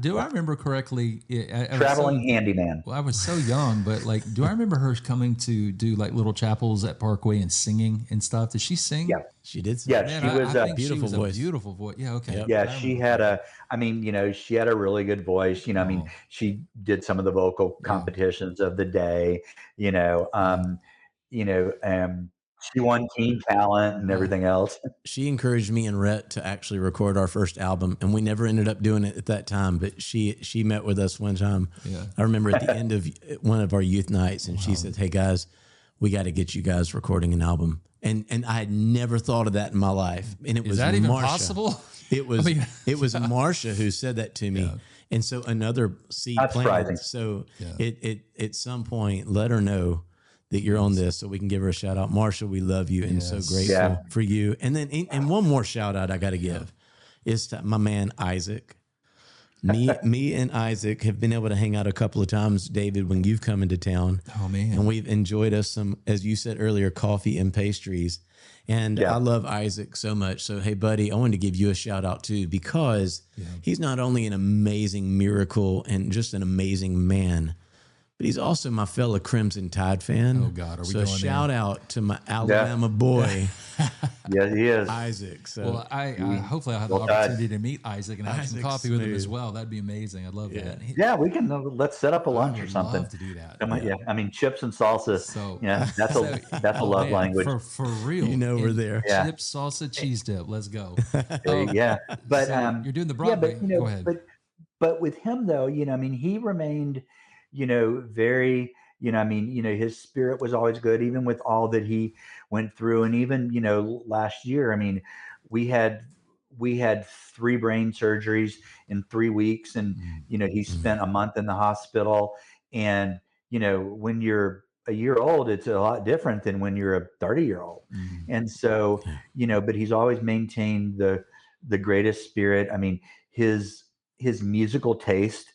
Do I remember correctly? Traveling handyman. Well, I was so young, but do I remember her coming to do little chapels at Parkway and singing and stuff? Did she sing? Yeah. She did. Yeah, Man, she was I think beautiful she was voice. A beautiful voice. Yeah. Okay. Yep. Yeah, she had she had a really good voice. She did some of the vocal competitions of the day. She won Teen Talent and everything else. She encouraged me and Rhett to actually record our first album, and we never ended up doing it at that time. But she met with us one time. Yeah. I remember at the end of one of our youth nights, and she said, "Hey guys, we got to get you guys recording an album." And I had never thought of that in my life. And it was that even Marcia. possible? It was it was Marcia who said that to me. Yeah. And so another seed That's planted. surprising. So it at some point, let her know that you're on this, so we can give her a shout out. Marcia, we love you and so grateful for you. And then and one more shout out I got to give is to my man Isaac. Me and Isaac have been able to hang out a couple of times, David, when you've come into town. Oh man. And we've enjoyed us some, as you said earlier, coffee and pastries. And I love Isaac so much. So, hey, buddy, I wanted to give you a shout out too, because he's not only an amazing miracle and just an amazing man, but he's also my fellow Crimson Tide fan. Oh God, are we so going shout out to my Alabama boy, Yeah, he is. Isaac. So Well, I hopefully I'll have the opportunity to meet Isaac and have some Isaac's coffee with him as smooth. well. That'd be amazing. I'd love that. Yeah, we can. Let's set up a lunch or I'd something. love to do that. Chips and salsa. So that's a love language. for real. we're there. Yeah. Chips, salsa, cheese dip. Let's go. Yeah, but So you're doing the Broadway. but Go ahead. but with him though, he remained, very, his spirit was always good, even with all that he went through. And even, last year, we had 3 brain surgeries in 3 weeks, and, he spent a month in the hospital. And, when you're a year old, it's a lot different than when you're a 30-year-old. And so, but he's always maintained the greatest spirit. His musical taste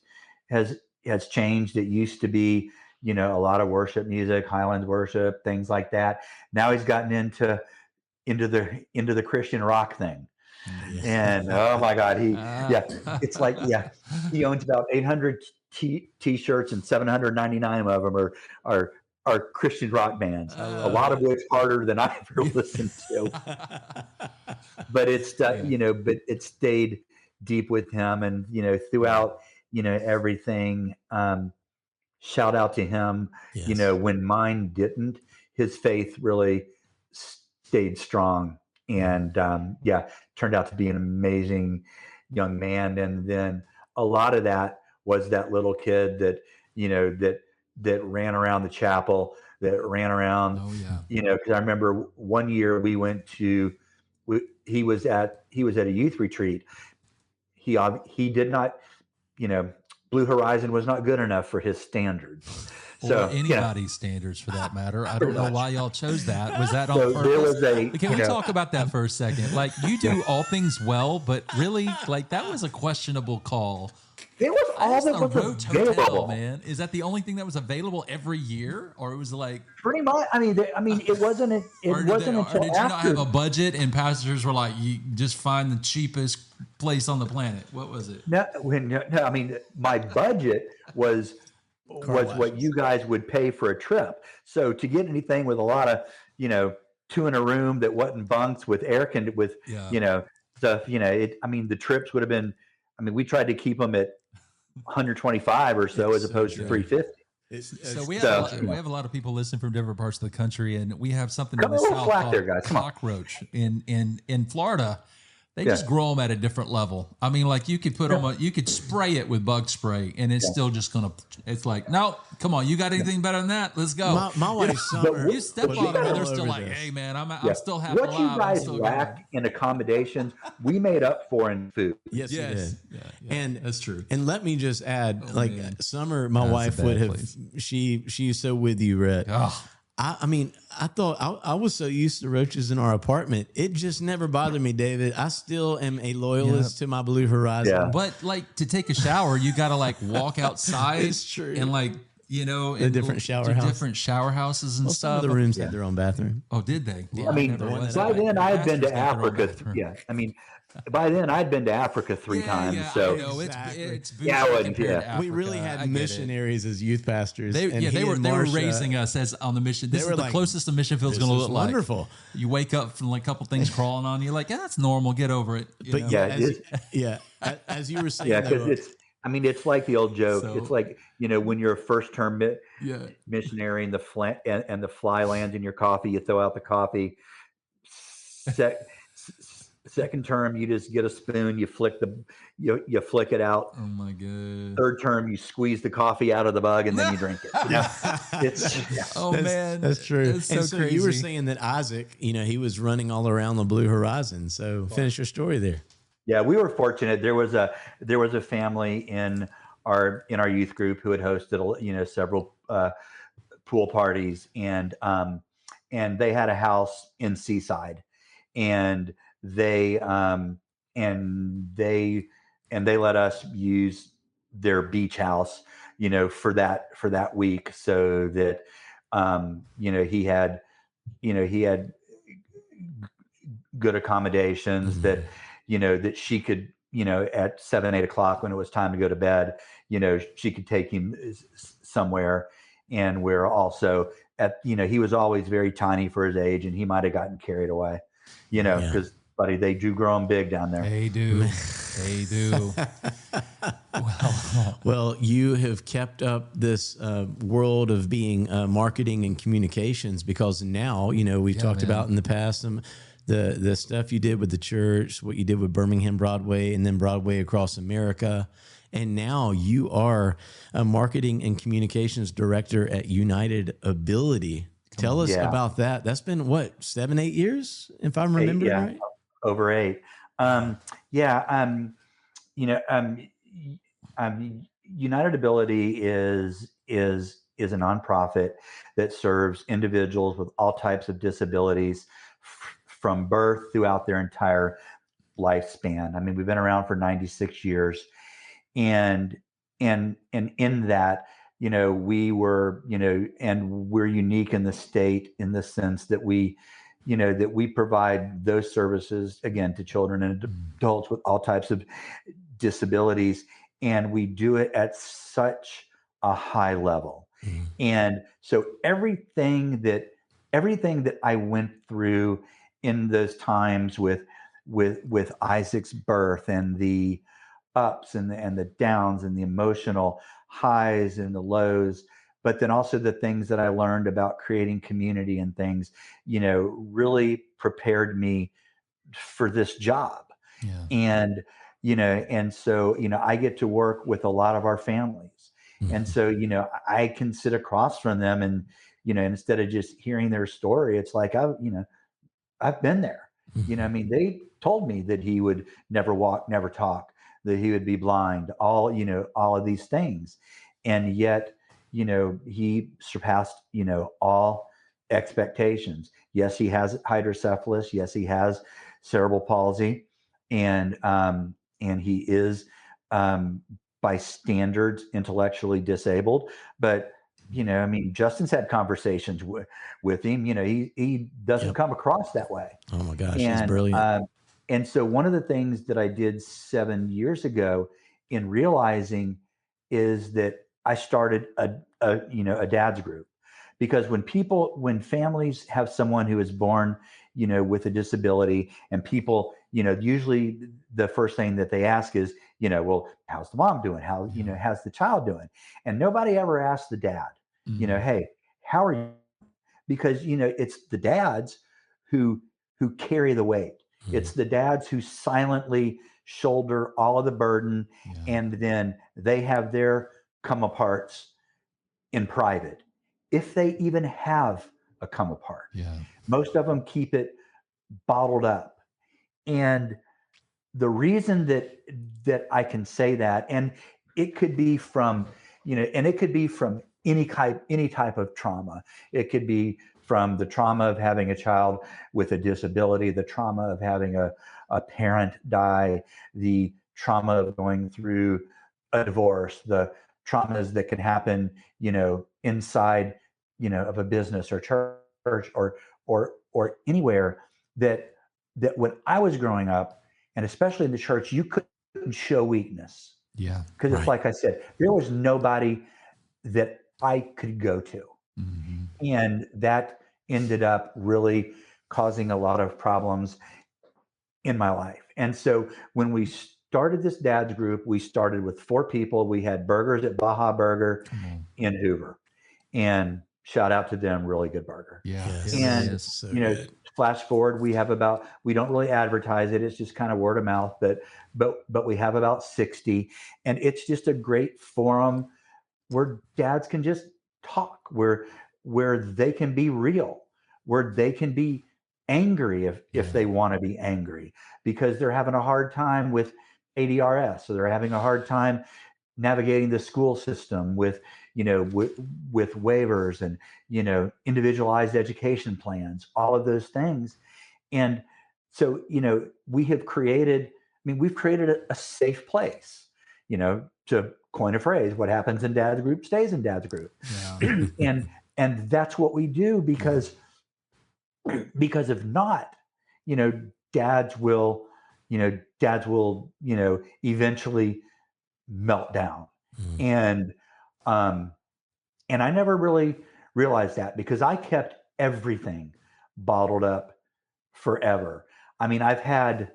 has changed. It used to be, a lot of worship music, Highlands worship, things like that. Now he's gotten into the Christian rock thing. And oh my God, it's like, he owns about 800 t-shirts, and 799 of them are Christian rock bands, a lot of which harder than I ever listened to. But it's but it stayed deep with him, and throughout everything. Shout out to him. Yes. When mine didn't, his faith really stayed strong, and turned out to be an amazing young man. And then a lot of that was that little kid that that ran around the chapel, that ran around. Oh yeah. Because I remember one year we went to, he was at a youth retreat. He did not, Blue Horizon was not good enough for his standards. Or anybody's standards for that matter. I don't know why y'all chose that. Was that on purpose? There was Can we talk about that for a second? Like, you do all things well, but really, like, that was a questionable call. It was all that was available. Hotel, man. Is that the only thing that was available every year, or it was like pretty much? I mean, it wasn't. It wasn't until did you not have a budget and pastors were like, you just find the cheapest place on the planet? What was it? No, I mean, my budget was what you guys would pay for a trip. So to get anything with a lot of two in a room that wasn't bunks with air stuff, the trips would have been. I mean, we tried to keep them at 125 or so as opposed to 350. So we have a lot of people listening from different parts of the country, and we have something in the South called cockroach in Florida. They just grow them at a different level. I mean, like you could put them, you could spray it with bug spray, and it's still just gonna. It's like, no, come on, you got anything better than that? Let's go. My wife's summer. You step on them, and they're still like, hey man, I'm still half alive. What you guys lack in accommodations, we made up for in food. Yes, you did. Yeah, and that's true. And let me just add, Summer, my wife would have. Place. She's so with you, Rhett. Oh. I mean, I thought I was so used to roaches in our apartment. It just never bothered me, David. I still am a loyalist to my Blue Horizon. Yeah. But like to take a shower, you got to like walk outside. It's true. And like, the different shower houses and stuff. Some of the rooms had their own bathroom. Oh, did they? Yeah. I mean, by then I had been to Africa. Yeah. I mean, by then I'd been to Africa three times. So I know. It's we really had missionaries as youth pastors. They were raising us as on the mission. This is the closest the mission field's going to look like. Wonderful. You wake up from like a couple things crawling on you, like that's normal. Get over it. As you were saying, it's like the old joke. It's like when you're a first term missionary and the fly lands in your coffee, you throw out the coffee. Second term, you just get a spoon, you flick it out. Oh my god! Third term, you squeeze the coffee out of the bug and then you drink it. Man, that's true. That's so crazy. You were saying that Isaac, he was running all around the Blue Horizon. So finish your story there. Yeah, we were fortunate. There was a family in our youth group who had hosted several pool parties, and they had a house in Seaside, and they let us use their beach house, for that week, so that he had good accommodations, that that she could at 7-8 o'clock when it was time to go to bed, she could take him somewhere. And we're also he was always very tiny for his age, and he might have gotten carried away, because buddy, they do grow them big down there. They do. They do. Well, you have kept up this world of being marketing and communications, because now, we've talked about in the past the stuff you did with the church, what you did with Birmingham Broadway, and then Broadway across America. And now you are a marketing and communications director at United Ability. Tell us about that. That's been 7-8 years, if I'm remembering right? Over 8. United Ability is a nonprofit that serves individuals with all types of disabilities from birth throughout their entire lifespan. I mean, we've been around for 96 years, and in that, we were, and we're unique in the state in the sense that we provide those services, again, to children and adults with all types of disabilities, and we do it at such a high level. Mm-hmm. And so everything that I went through in those times with Isaac's birth and the ups and the downs and the emotional highs and the lows, but then also the things that I learned about creating community and things, really prepared me for this job. Yeah. And, and so, I get to work with a lot of our families. And Mhm. so, I can sit across from them and, instead of just hearing their story, it's like, I've been there. I Mhm. mean, they told me that he would never walk, never talk, that he would be blind, all of these things. And yet, he surpassed, all expectations. Yes, he has hydrocephalus. Yes, he has cerebral palsy. And he is, um, by standards, intellectually disabled. But, I mean, Justin's had conversations with him. He doesn't Yep. come across that way. Oh my gosh, he's And brilliant. and so one of the things that I did 7 years ago in realizing is that I started a dad's group, because when families have someone who is born with a disability, and people usually the first thing that they ask is, well, how's the mom doing, how Yeah. how's the child doing, and nobody ever asks the dad, Mm. hey, how are you, because it's the dads who carry the weight. Mm. It's the dads who silently shoulder all of the burden, Yeah. and then they have their come aparts in private, if they even have a come apart. Yeah. Most of them keep it bottled up. And the reason that I can say that, and it could be from, and it could be from any type of trauma. It could be from the trauma of having a child with a disability, the trauma of having a parent die, the trauma of going through a divorce, the traumas that can happen, inside, of a business or church or anywhere, that when I was growing up, and especially in the church, you couldn't show weakness, Yeah. because it's Right. like I said, there was nobody that I could go to. Mhm. And that ended up really causing a lot of problems in my life. And so when we started this dad's group, we started with 4 people. We had burgers at Baja Burger Come on. in Hoover. And shout out to them, really good burger. Yeah. It Yes. really And, is. So you know, good. flash forward, we don't really advertise it. It's just kind of word of mouth, but we have about 60. And it's just a great forum where dads can just talk, where they can be real, where they can be angry if Yeah. they want to be angry, because they're having a hard time with ADRS, so they're having a hard time navigating the school system with with waivers and individualized education plans, all of those things. And so we've created a safe place, to coin a phrase, what happens in dad's group stays in dad's group. Yeah. And that's what we do, Yeah. because if not, you know dads will eventually melt down. Mm. And um and I never really realized that, because I kept everything bottled up forever. I mean, I've had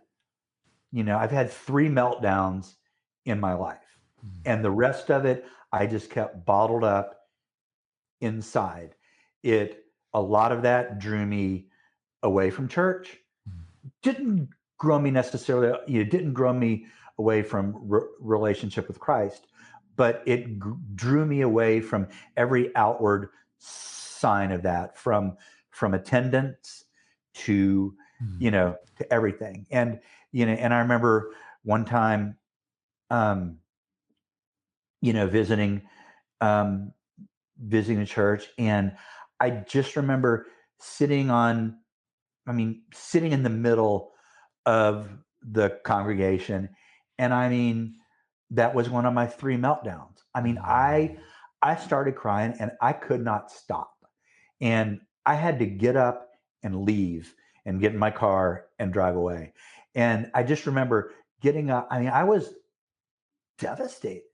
3 meltdowns in my life, Mm. and the rest of it I just kept bottled up inside. It A lot of that drew me away from church. Mm. Didn't grow me necessarily, didn't grow me away from relationship with Christ, but it drew me away from every outward sign of that, from attendance to Mm. to everything. And I remember one time, um visiting, um visiting a church, and I just remember sitting on sitting in the middle of the congregation. And I mean, that was one of my 3 meltdowns. I mean, Mm. I started crying and I could not stop. And I had to get up and leave and get in my car and drive away. And I just remember getting up. I mean, I was devastated.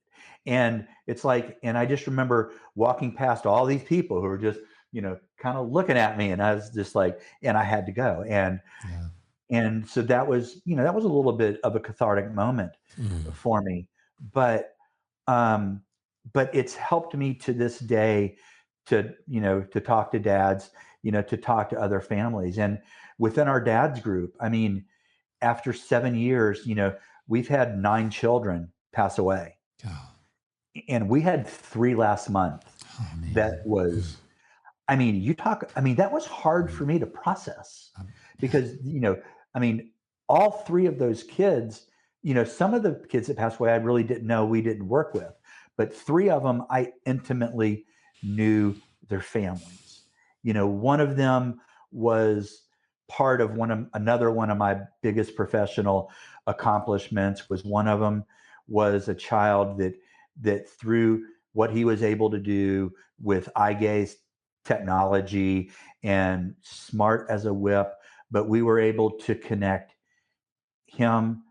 And it's like, and I just remember walking past all these people who were just, kind of looking at me. And I was just like, and I had to go. Yeah. And so that was, that was a little bit of a cathartic moment for me. But um, but it's helped me to this day to, to talk to dads, to talk to other families. And within our dads group, I mean, after 7 years, we've had 9 children pass away. Oh, And we had 3 last month. man. That was, that was hard for me to process because, all 3 of those kids, some of the kids that passed away, I really didn't know, we didn't work with, but 3 of them, I intimately knew their families. One of them was part of another one of my biggest professional accomplishments. Was one of them was a child that through what he was able to do with eye gaze technology and smart as a whip, but we were able to connect him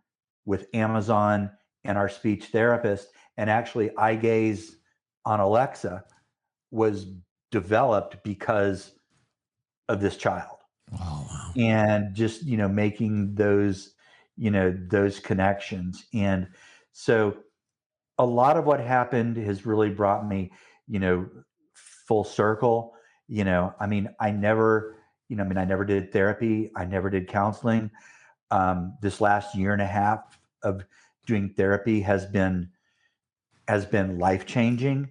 with Amazon and our speech therapist. And actually, eye gaze on Alexa was developed because of this child. Wow. And just, making those, those connections. And so a lot of what happened has really brought me, full circle. I never did therapy. I never did counseling. This last year and a half of doing therapy has been life-changing,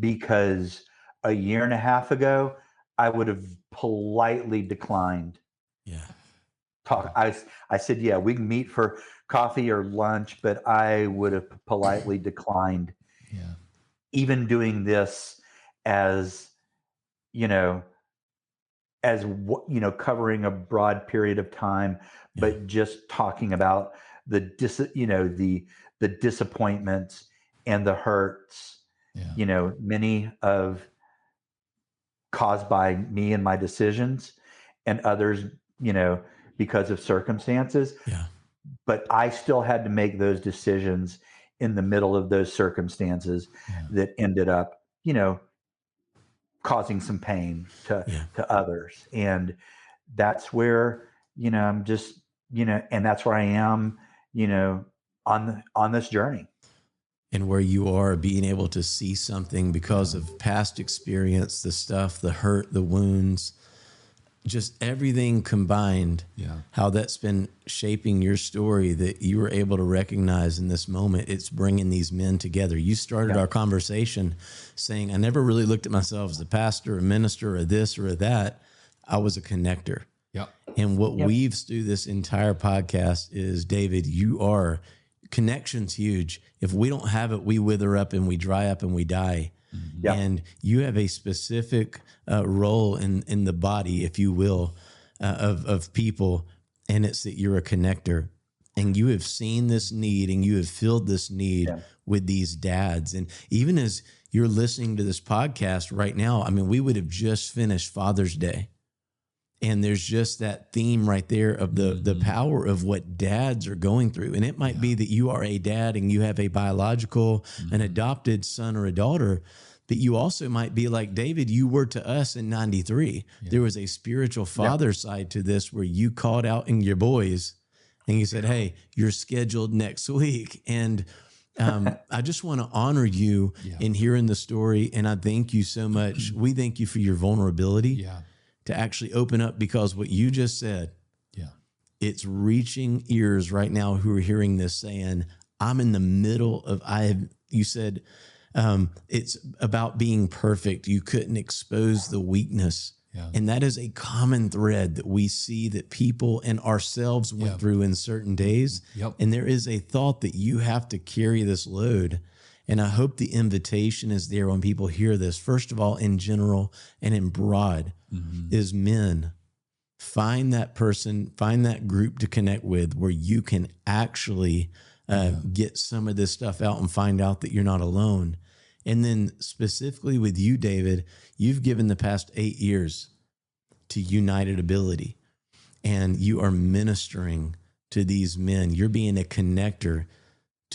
because a year and a half ago, I would have politely declined. Yeah. Talk. I said, yeah, we can meet for coffee or lunch, but I would have politely declined even doing this as, covering a broad period of time, but just talking about the disappointments and the hurts, many of caused by me and my decisions, and others, because of circumstances. Yeah. But I still had to make those decisions in the middle of those circumstances that ended up, causing some pain to others. And that's where, I'm just, and that's where I am, on this journey. And where you are being able to see something because of past experience, the stuff, the hurt, the wounds, just everything combined, how that's been shaping your story, that you were able to recognize in this moment. It's bringing these men together. You started our conversation saying, I never really looked at myself as a pastor, a minister, or this or that. I was a connector. And what weaves through this entire podcast is, David, connection's huge. If we don't have it, we wither up and we dry up and we die. And you have a specific role in the body, if you will, of people. And it's that you're a connector, and you have seen this need and you have filled this need with these dads. And even as you're listening to this podcast right now, we would have just finished Father's Day. And there's just that theme right there of the power of what dads are going through. And it might be that you are a dad and you have a biological, an adopted son or a daughter, but you also might be like David, you were to us in 93. There was a spiritual father side to this where you called out in your boys and you said, hey, you're scheduled next week. And I just want to honor you in hearing the story. And I thank you so much. We thank you for your vulnerability. To actually open up, because what you just said, it's reaching ears right now who are hearing this saying, I'm in the middle of, you said, it's about being perfect. You couldn't expose the weakness. And that is a common thread that we see that people and ourselves went through in certain days. And there is a thought that you have to carry this load. And I hope the invitation is there when people hear this. First of all, in general and in broad, is men, find that person, find that group to connect with where you can actually get some of this stuff out and find out that you're not alone. And then specifically with you, David, you've given the past 8 years to United Ability, and you are ministering to these men. You're being a connector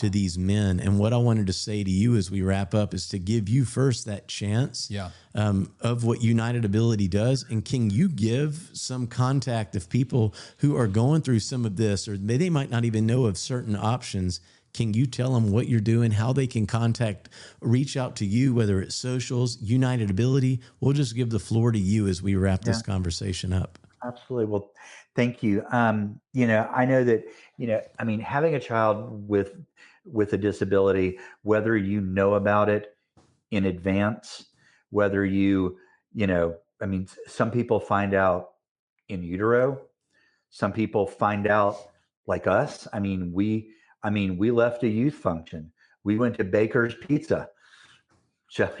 to these men. And what I wanted to say to you as we wrap up is to give you first that chance of what United Ability does. And can you give some contact of people who are going through some of this, or they might not even know of certain options? Can you tell them what you're doing, how they can reach out to you, whether it's socials, United Ability? We'll just give the floor to you as we wrap this conversation up. Absolutely. Well, thank you. I know that, having a child with a disability, whether you know about it in advance, whether some people find out in utero, some people find out like us. We left a youth function. We went to Baker's Pizza,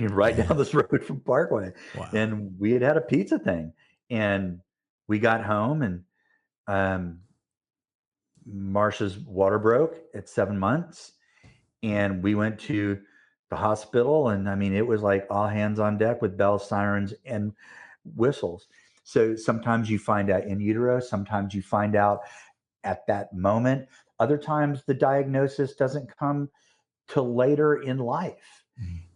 right down this road from Parkway. Wow. And we had a pizza thing. And we got home, and Marsha's water broke at 7 months. And we went to the hospital. And it was like all hands on deck with bells, sirens, and whistles. So sometimes you find out in utero, sometimes you find out at that moment. Other times the diagnosis doesn't come till later in life.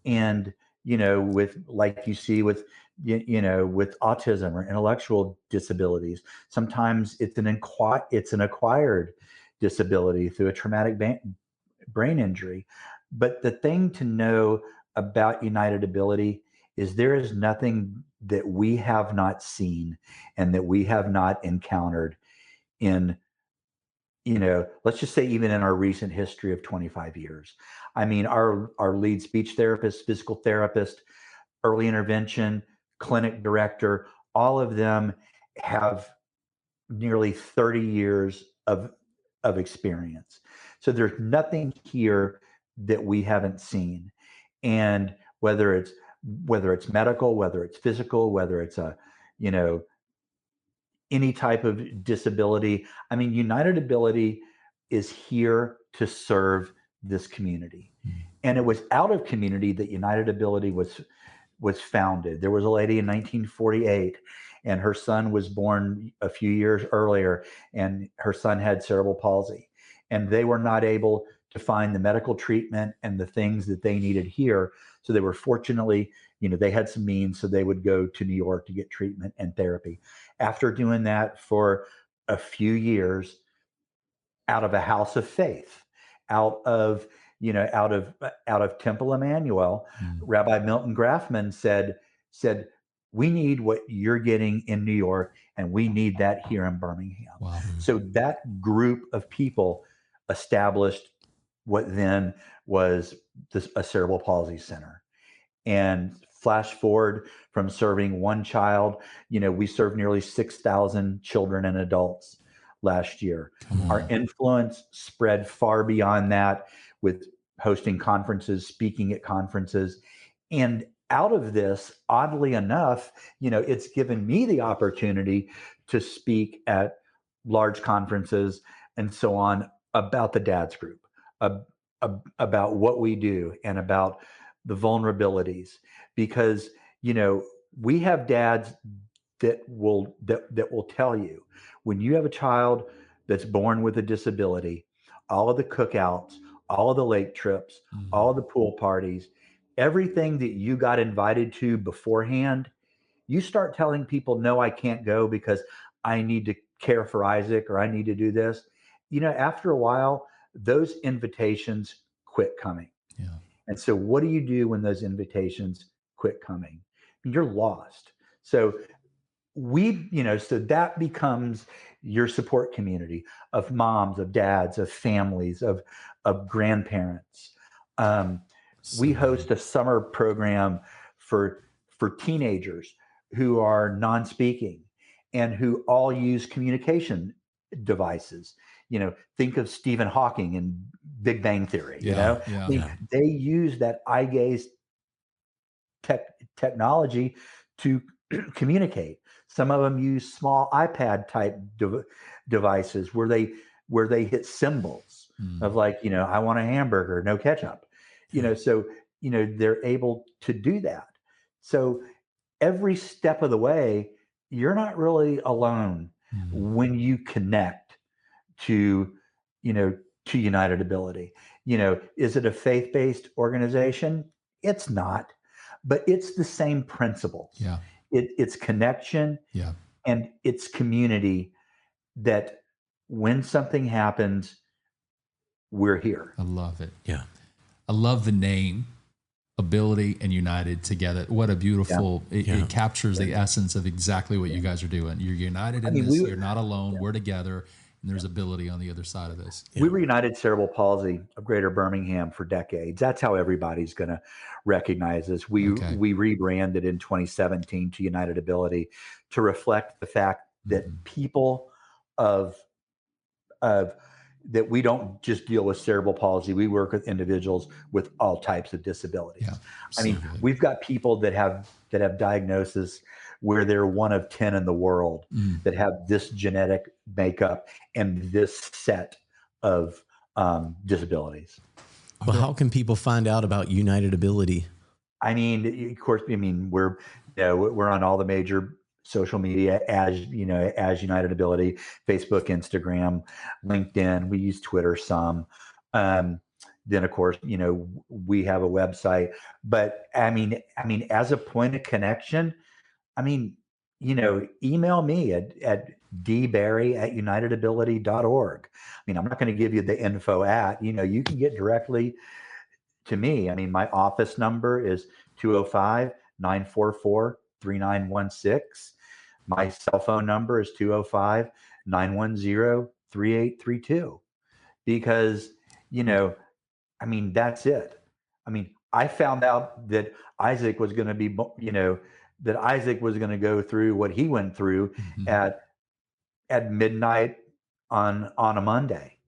And, with, like you see with, with autism or intellectual disabilities, sometimes it's an acquired disability through a traumatic brain injury. But the thing to know about United Ability is there is nothing that we have not seen and that we have not encountered in, let's just say even in our recent history of 25 years. Our lead speech therapist, physical therapist, early intervention, clinic director, all of them have nearly 30 years of experience. So there's nothing here that we haven't seen. And whether it's medical, whether it's physical, whether it's any type of disability, United Ability is here to serve this community. And it was out of community that United Ability was founded. There was a lady in 1948, and her son was born a few years earlier, and her son had cerebral palsy. And they were not able to find the medical treatment and the things that they needed here. So they were fortunately, they had some means, so they would go to New York to get treatment and therapy. After doing that for a few years, out of a house of faith, out of Temple Emmanuel, Rabbi Milton Grafman said, we need what you're getting in New York, and we need that here in Birmingham. Wow. So that group of people established what then was a cerebral palsy center. And flash forward from serving one child, we served nearly 6,000 children and adults last year. Our influence spread far beyond that with hosting conferences, speaking at conferences. And out of this, oddly enough, it's given me the opportunity to speak at large conferences and so on about the Dads Group, about what we do and about the vulnerabilities, because we have dads that will tell you, when you have a child that's born with a disability, all of the cookouts, all of the lake trips, all of the pool parties, everything that you got invited to beforehand, you start telling people, no, I can't go because I need to care for Isaac, or I need to do this. After a while, those invitations quit coming. Yeah. And so what do you do when those invitations quit coming? You're lost. So so that becomes your support community of moms, of dads, of families, of grandparents. We host a summer program for teenagers who are non-speaking and who all use communication devices. Think of Stephen Hawking in Big Bang Theory. They use that eye gaze technology to communicate. Some of them use small iPad type devices where they hit symbols of like, I want a hamburger, no ketchup. So they're able to do that. So every step of the way, you're not really alone when you connect to United Ability. Is it a faith-based organization? It's not, but it's the same principles. Yeah. It's connection, Yeah. and it's community, that when something happens, we're here. I love it. Yeah. I love the name, Ability and United together. What a beautiful, it captures the essence of exactly what you guys are doing. You're united in this. You're not alone. We're together. And there's ability on the other side of this. We were United Cerebral Palsy of Greater Birmingham for decades. That's how everybody's going to recognize us. We rebranded in 2017 to United Ability to reflect the fact that people of that we don't just deal with cerebral palsy. We work with individuals with all types of disabilities. Yeah, we've got people that have diagnosis where they're one of 10 in the world that have this genetic makeup and this set of disabilities. Well, how can people find out about United Ability? Of course, we're on all the major social media as United Ability, Facebook, Instagram, LinkedIn. We use Twitter some. Then of course, we have a website, but as a point of connection, email me at dbarry@unitedability.org. I'm not going to give you the info you can get directly to me. My office number is 205-944-3916. My cell phone number is 205-910-3832. Because, that's it. I found out that Isaac was going to be, that Isaac was going to go through what he went through at midnight on a Monday.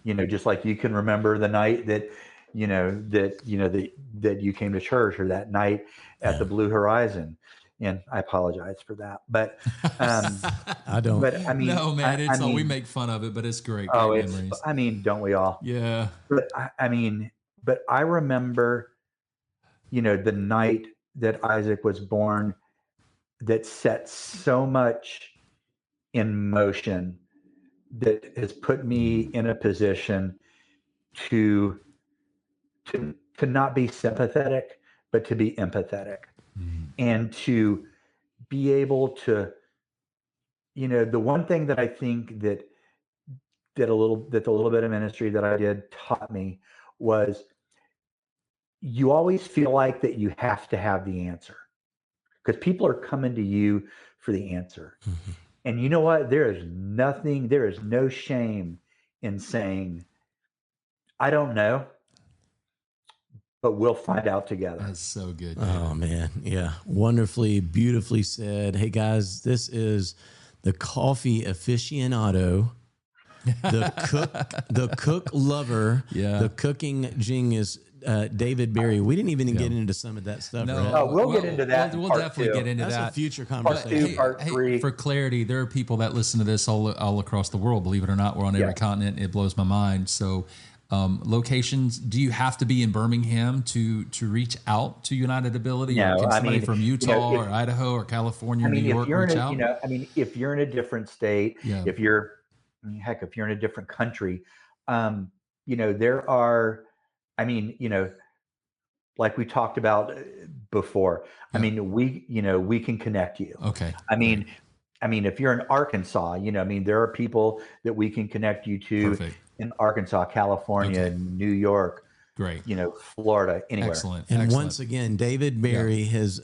Yeah. Just like you can remember the night that you came to church, or that night at the Blue Horizon. And I apologize for that, but I don't. But no, man, we make fun of it, but it's great. Great memories. Don't we all? Yeah. But but I remember, the night that Isaac was born, that set so much in motion that has put me in a position to not be sympathetic, but to be empathetic, and to be able to, the one thing that I think that the little bit of ministry that I did taught me was, you always feel like that you have to have the answer, because people are coming to you for the answer. And you know what? There is no shame in saying, I don't know, but we'll find out together. That's so good. Oh, man. Yeah. Wonderfully, beautifully said. Hey, guys, this is the coffee aficionado, the cook lover, the cooking genius, David Barry. We didn't even get into some of that stuff. No, right? We'll get into that. We'll definitely get into That's that. a future conversation. Part three. For clarity, there are people that listen to this all across the world. Believe it or not, we're on every continent. It blows my mind. So, locations. Do you have to be in Birmingham to reach out to United Ability? No, or can somebody from Utah or Idaho or California, New York, reach out? If you're in a different state, if you're in a different country, there are, like we talked about before, we can connect you. Okay. If you're in Arkansas, there are people that we can connect you to. Perfect. In Arkansas, California, New York, great, Florida, anywhere. Excellent. And once again, David Barry has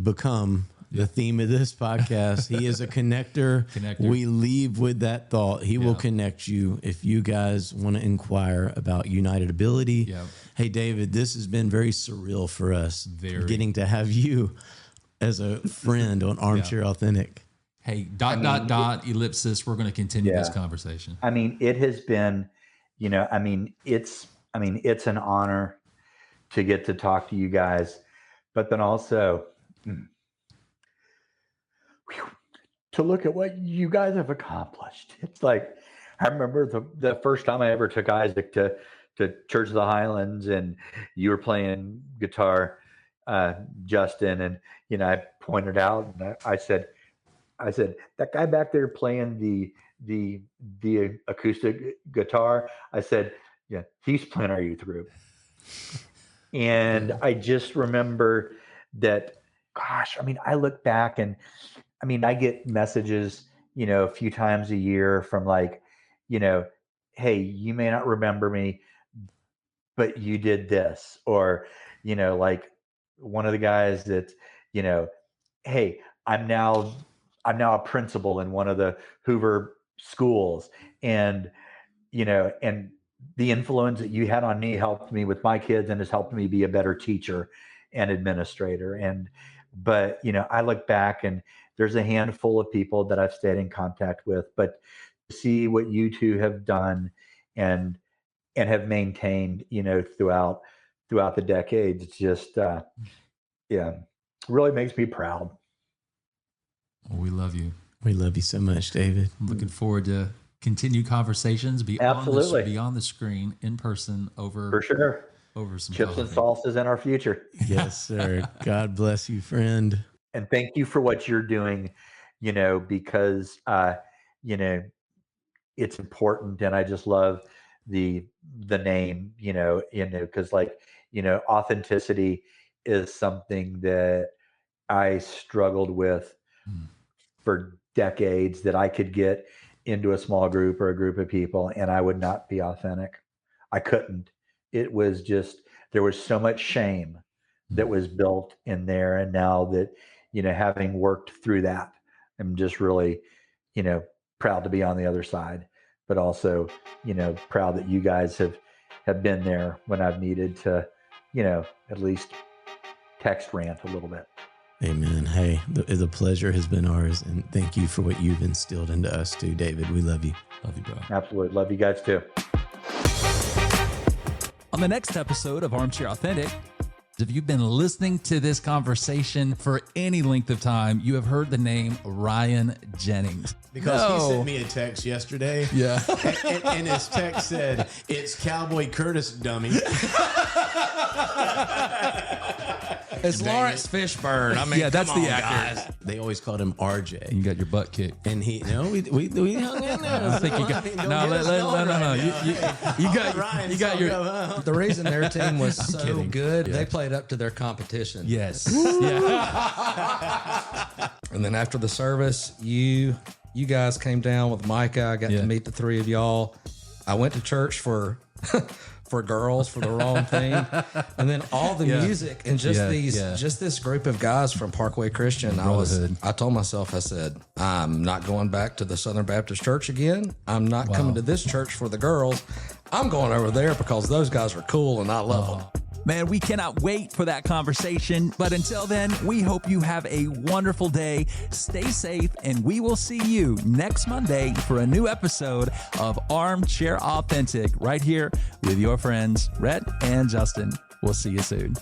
become the theme of this podcast. He is a connector. We leave with that thought. He will connect you if you guys want to inquire about United Ability. Yeah. Hey, David, this has been very surreal for us. Getting to have you as a friend on Armchair Authentic. Hey, ellipsis. We're going to continue this conversation. It has been, it's an honor to get to talk to you guys, but then also to look at what you guys have accomplished. It's like, I remember the first time I ever took Isaac to Church of the Highlands, and you were playing guitar, Justin, and I pointed out, and I said, that guy back there playing the acoustic guitar, I said, Yeah, he's playing our youth group. And I just remember that, gosh, I mean, I look back and I mean, I get messages, a few times a year from like, hey, you may not remember me, but you did this. Or, like one of the guys that, you know, hey, I'm now a principal in one of the Hoover schools. And, and the influence that you had on me helped me with my kids and has helped me be a better teacher and administrator. But I look back and there's a handful of people that I've stayed in contact with, but to see what you two have done and have maintained, throughout the decades, it's just, really makes me proud. Well, we love you. We love you so much, David. I'm looking forward to continued conversations beyond the screen, in person, for sure, over some chips and salsas in our future. Yes, sir. God bless you, friend. And thank you for what you're doing, because it's important, and I just love the name, because authenticity is something that I struggled with for decades, that I could get into a small group or a group of people and I would not be authentic. I couldn't. It was just, there was so much shame that was built in there. And now that, having worked through that, I'm just really, proud to be on the other side, but also, proud that you guys have been there when I've needed to, at least text rant a little bit. Amen. Hey, the pleasure has been ours. And thank you for what you've instilled into us too, David. We love you. Love you, bro. Absolutely. Love you guys too. On the next episode of Armchair Authentic, if you've been listening to this conversation for any length of time, you have heard the name Ryan Jennings. Because he sent me a text yesterday. Yeah. and his text said, "It's Cowboy Curtis, dummy." It's Lawrence Fishburne. I mean, yeah, that's the actor. Guys. They always called him RJ. You got your butt kicked. And we hung in there. I think you got no. You got your. The reason their team was so good, they played up to their competition. Yes. Yeah. And then after the service, you guys came down with Micah. I got to meet the three of y'all. I went to church for girls for the wrong thing, and then all the music and just this group of guys from Parkway Christian. I told myself, I said, I'm not going back to the Southern Baptist Church again. I'm not coming to this church for the girls. I'm going over there because those guys are cool and I love them. Man, we cannot wait for that conversation. But until then, we hope you have a wonderful day. Stay safe, and we will see you next Monday for a new episode of Armchair Authentic right here with your friends, Rhett and Justin. We'll see you soon.